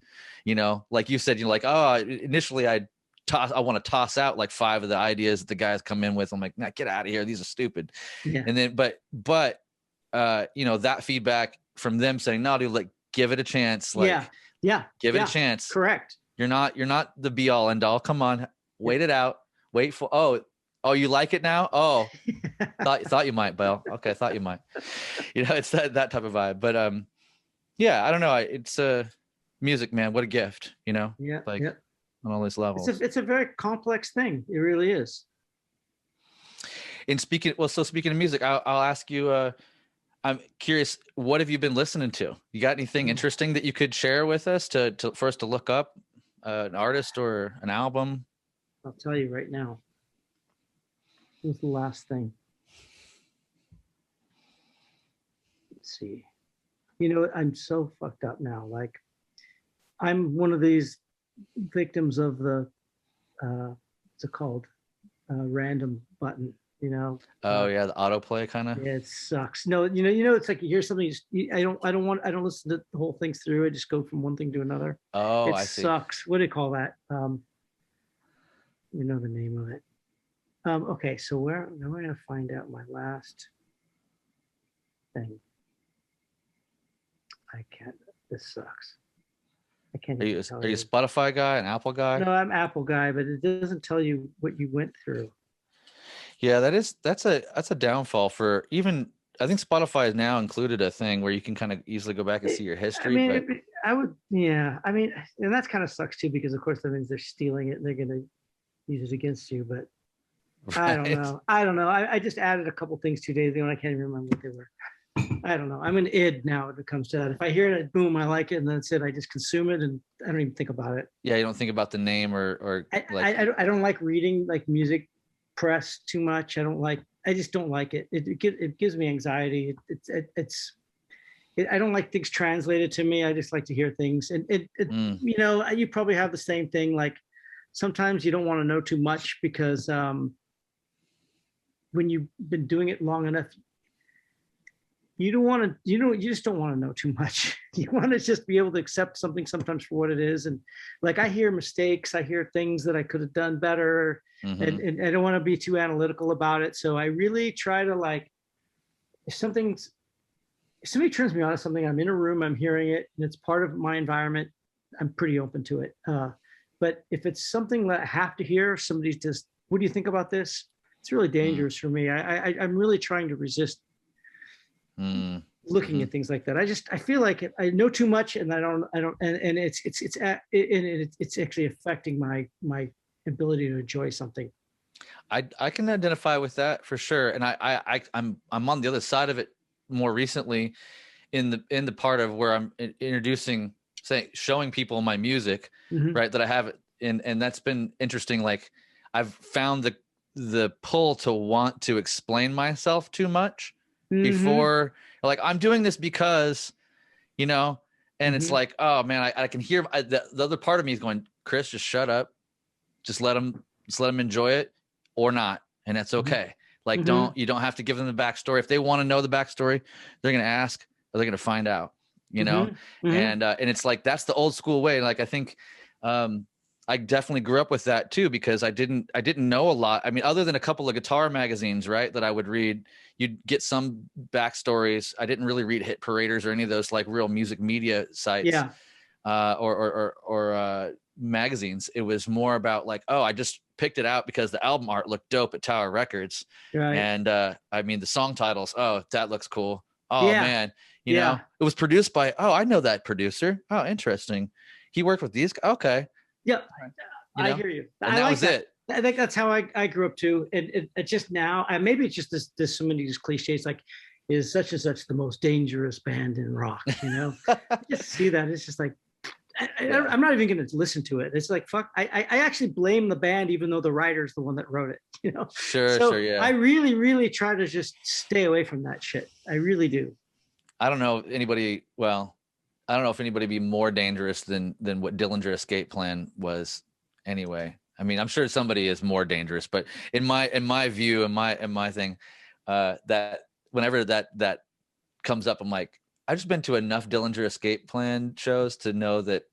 Like you said, you're like, oh, initially I want to toss out like 5 of the ideas that the guys come in with. I'm like, nah, get out of here, these are stupid. And then but that feedback from them saying, no, dude, like, give it a chance. Like, give it a chance. Correct. You're not the be all end all. Come on, wait it out. Wait for Oh, you like it now? Oh, thought you might, Bill. Okay, thought you might. It's that type of vibe. But I don't know. It's music, man. What a gift, on all these levels. It's a very complex thing. It really is. And speaking of music, I'll ask you. I'm curious. What have you been listening to? You got anything interesting that you could share with us for us to look up, an artist or an album? I'll tell you right now. What's the last thing? Let's see. I'm so fucked up now. Like, I'm one of these victims of the what's it called? Random button. Oh yeah, the autoplay kind of. Yeah, it sucks. No, it's like you hear something. I don't listen to the whole thing through. I just go from one thing to another. Oh, I see. It sucks. What do you call that? The name of it. Okay, so where am I going to find out my last thing? I can't. This sucks. I can't. Are you a Spotify guy, an Apple guy? No, I'm Apple guy, but it doesn't tell you what you went through. Yeah, that's a downfall for even. I think Spotify has now included a thing where you can kind of easily go back and see your history. And that's kind of sucks too, because of course that means they're stealing it and they're going to use it against you, but. Right. I don't know. I just added a couple things 2 days ago and I can't even remember what they were. I don't know. I'm an id now when it comes to that. If I hear it, boom, I like it, and that's it. I just consume it and I don't even think about it. Yeah, you don't think about the name or I don't like reading like music press too much. I don't like I just don't like it. It gives me anxiety. I don't like things translated to me. I just like to hear things. And you know, you probably have the same thing. Like sometimes you don't want to know too much because when you've been doing it long enough, you don't want to, you just don't want to know too much. You want to just be able to accept something sometimes for what it is. And like, I hear mistakes, I hear things that I could have done better. And I don't want to be too analytical about it. So I really try to like, if somebody turns me on to something, I'm in a room, I'm hearing it, and it's part of my environment, I'm pretty open to it. But if it's something that I have to hear, somebody's just, what do you think about this? It's really dangerous for me. I'm really trying to resist looking at things like that. I feel like I know too much, and I don't, and it's actually affecting my ability to enjoy something. I can identify with that for sure, and I'm on the other side of it more recently, in the part of where I'm showing people my music, right? That I have, and that's been interesting. Like I've found the pull to want to explain myself too much before, like I'm doing this because, you know, and it's like, oh man, I can hear the other part of me is going, Chrys, just shut up, just let them enjoy it or not, and that's okay. Like you don't have to give them the backstory. If they want to know the backstory, they're gonna ask or they're gonna find out, you know. And it's like that's the old school way. Like I think I definitely grew up with that too, because I didn't know a lot. I mean, other than a couple of guitar magazines, right, that I would read, you'd get some backstories. I didn't really read Hit Paraders or any of those like real music media sites, or magazines. It was more about like, oh, I just picked it out because the album art looked dope at Tower Records, and I mean the song titles. Oh, that looks cool. Oh man, you know, it was produced by. Oh, I know that producer. Oh, interesting. He worked with these. Okay. Yeah, you know? I hear you. And that was it. I think that's how I grew up too. And it just now, maybe it's just this so many of these cliches, like is such and such the most dangerous band in rock, you know? You just see that. It's just like, I'm not even going to listen to it. It's like, fuck, I actually blame the band, even though the writer's the one that wrote it, you know? Sure, yeah. I really, really try to just stay away from that shit. I really do. I don't know if anybody be more dangerous than what Dillinger Escape Plan was anyway. I mean, I'm sure somebody is more dangerous, but in my view, in my thing, that whenever that comes up, I'm like, I've just been to enough Dillinger Escape Plan shows to know that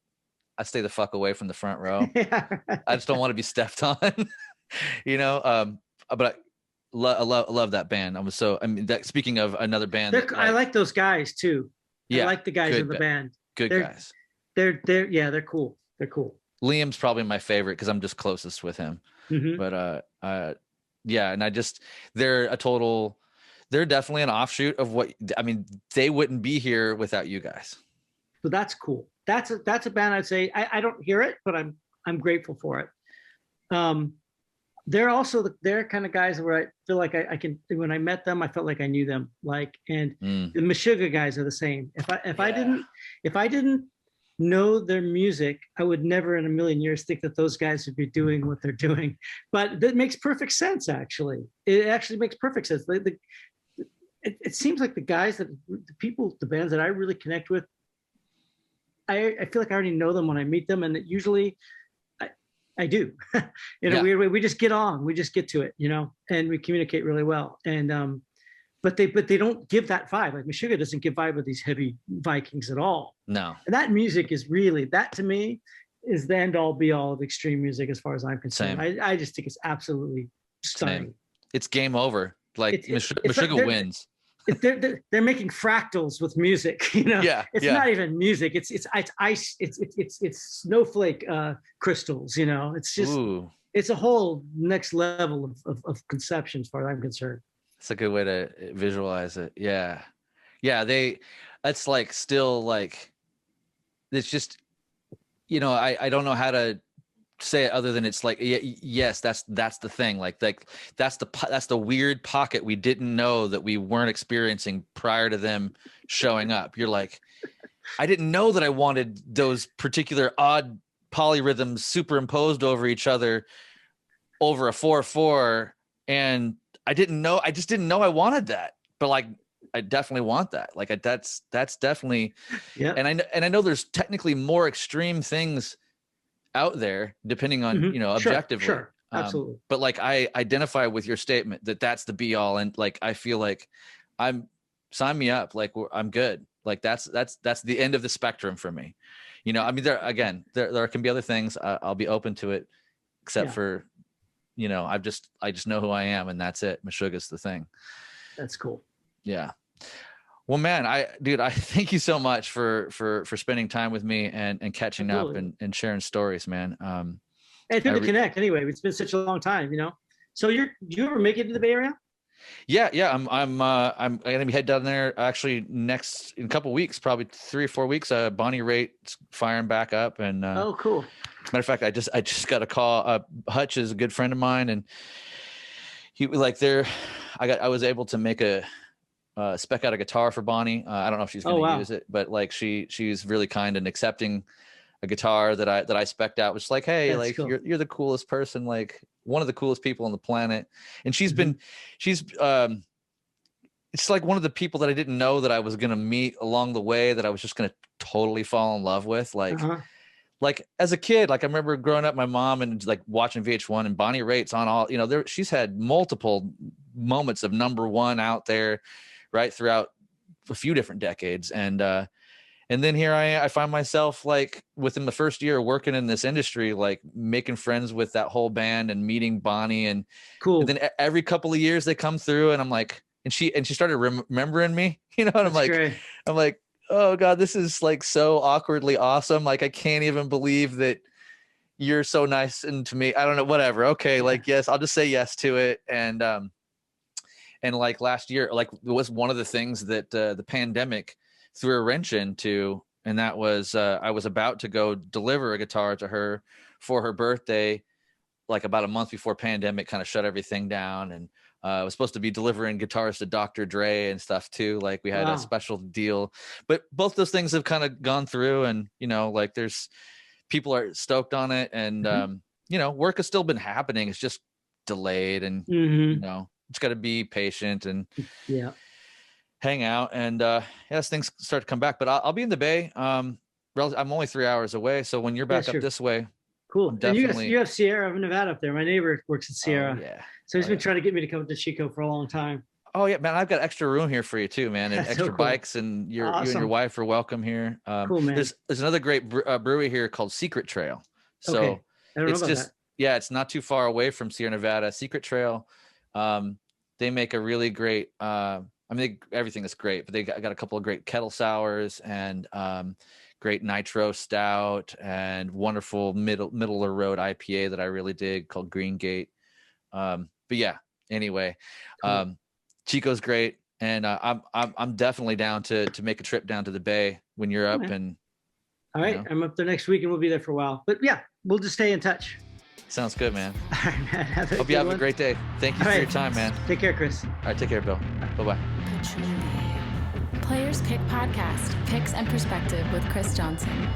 I stay the fuck away from the front row. I just don't want to be stepped on, you know? But I love that band. Speaking of another band, I like those guys too. Yeah, I like the guys in the band. Guys. They're cool. They're cool. Liam's probably my favorite because I'm just closest with him. But and they're definitely an offshoot of what, I mean, they wouldn't be here without you guys. So that's cool. That's a band I'd say I don't hear it, but I'm grateful for it. They're also they're kind of guys where I feel like I can, when I met them, I felt like I knew them. Like, and the Meshuggah guys are the same. If I didn't know their music, I would never in a million years think that those guys would be doing what they're doing. But that makes perfect sense. Actually, it actually makes perfect sense. It seems like the bands that I really connect with, I feel like I already know them when I meet them, and usually I do in a weird way. We just get on, we just get to it, you know, and we communicate really well. And but they don't give that vibe. Like Meshuggah doesn't give vibe of these heavy Vikings at all. No. And that music is really, that to me is the end all be all of extreme music as far as I'm concerned. I just think it's absolutely stunning. Same. It's game over. Like Meshuggah like wins. They're making fractals with music, you know. It's not even music. It's ice. It's snowflake crystals, you know. It's just it's a whole next level of conception as far as I'm concerned. That's a good way to visualize it. Yeah. That's like still like, it's just, you know, I don't know how to say it other than it's like, yes, that's the thing. Like that's the weird pocket we didn't know that we weren't experiencing prior to them showing up. You're like, I didn't know that I wanted those particular odd polyrhythms superimposed over each other over a 4/4, and I just didn't know I wanted that, but like, I definitely want that. Like that's definitely, yeah. And I know there's technically more extreme things out there depending on, objectively. Sure. Absolutely. But like, I identify with your statement that that's the be all. And like, I feel like sign me up. Like I'm good. Like that's the end of the spectrum for me. I mean, there can be other things. I'll be open to it, except for, I just know who I am, and that's it. Meshuggah's the thing. That's cool. Yeah. Well, man, I thank you so much for spending time with me and catching up and sharing stories, man. Hey, it's good to connect anyway. It's been such a long time, So do you ever make it to the Bay Area? Yeah. I'm gonna be head down there actually in a couple of weeks, probably 3 or 4 weeks. Bonnie Raitt's firing back up, and oh, cool. As a matter of fact, I just got a call. Hutch is a good friend of mine, and he I was able to make a spec out a guitar for Bonnie. I don't know if she's going to use it, but like she's really kind and accepting a guitar that I spec'd out, which like, hey, that's cool. You're the coolest person, like one of the coolest people on the planet. And she's it's like one of the people that I didn't know that I was going to meet along the way, that I was just going to totally fall in love with. Like, like as a kid, like I remember growing up, my mom and like watching VH1, and Bonnie Raitt's on all, she's had multiple moments of #1 out there, right, throughout a few different decades. And then here I find myself like within the first year working in this industry, like making friends with that whole band and meeting Bonnie, and cool. And then every couple of years they come through, and I'm like, and she started remembering me, and I'm like, oh God, this is like so awkwardly awesome. Like, I can't even believe that you're so nice and to me. I don't know, whatever. Okay. Yeah. Like, yes, I'll just say yes to it. And like last year, like it was one of the things that the pandemic threw a wrench into, and that was I was about to go deliver a guitar to her for her birthday, like about a month before pandemic kind of shut everything down. And I was supposed to be delivering guitars to Dr. Dre and stuff too. Like we had a special deal, but both those things have kind of gone through, and like there's people are stoked on it, and work has still been happening. It's just delayed, and it's got to be patient and hang out, and as things start to come back. But I'll be in the Bay. I'm only 3 hours away, so when you're back up this way, cool. Definitely. And you have Sierra of Nevada up there. My neighbor works at Sierra. So he's been trying to get me to come to Chico for a long time. Oh yeah, man! I've got extra room here for you too, man, and that's extra so cool. Bikes, and you and your wife are welcome here. Cool, man. There's another great brewery here called Secret Trail. So I don't know about that. It's not too far away from Sierra Nevada. Secret Trail. They make a really great. Everything is great, but they got a couple of great kettle sours and great nitro stout and wonderful middle of the road IPA that I really dig called Green Gate. But yeah, anyway, cool. Chico's great, and I'm definitely down to make a trip down to the Bay when you're up. And all right, I'm up there next week, and we'll be there for a while. But yeah, we'll just stay in touch. Sounds good, man. All right, man. Hope you have a great day. Thank you for your time, man. Take care, Chris. All right, take care, Bill. Bye-bye. Players Pick Podcast, Picks and Perspective with Chrys Johnson.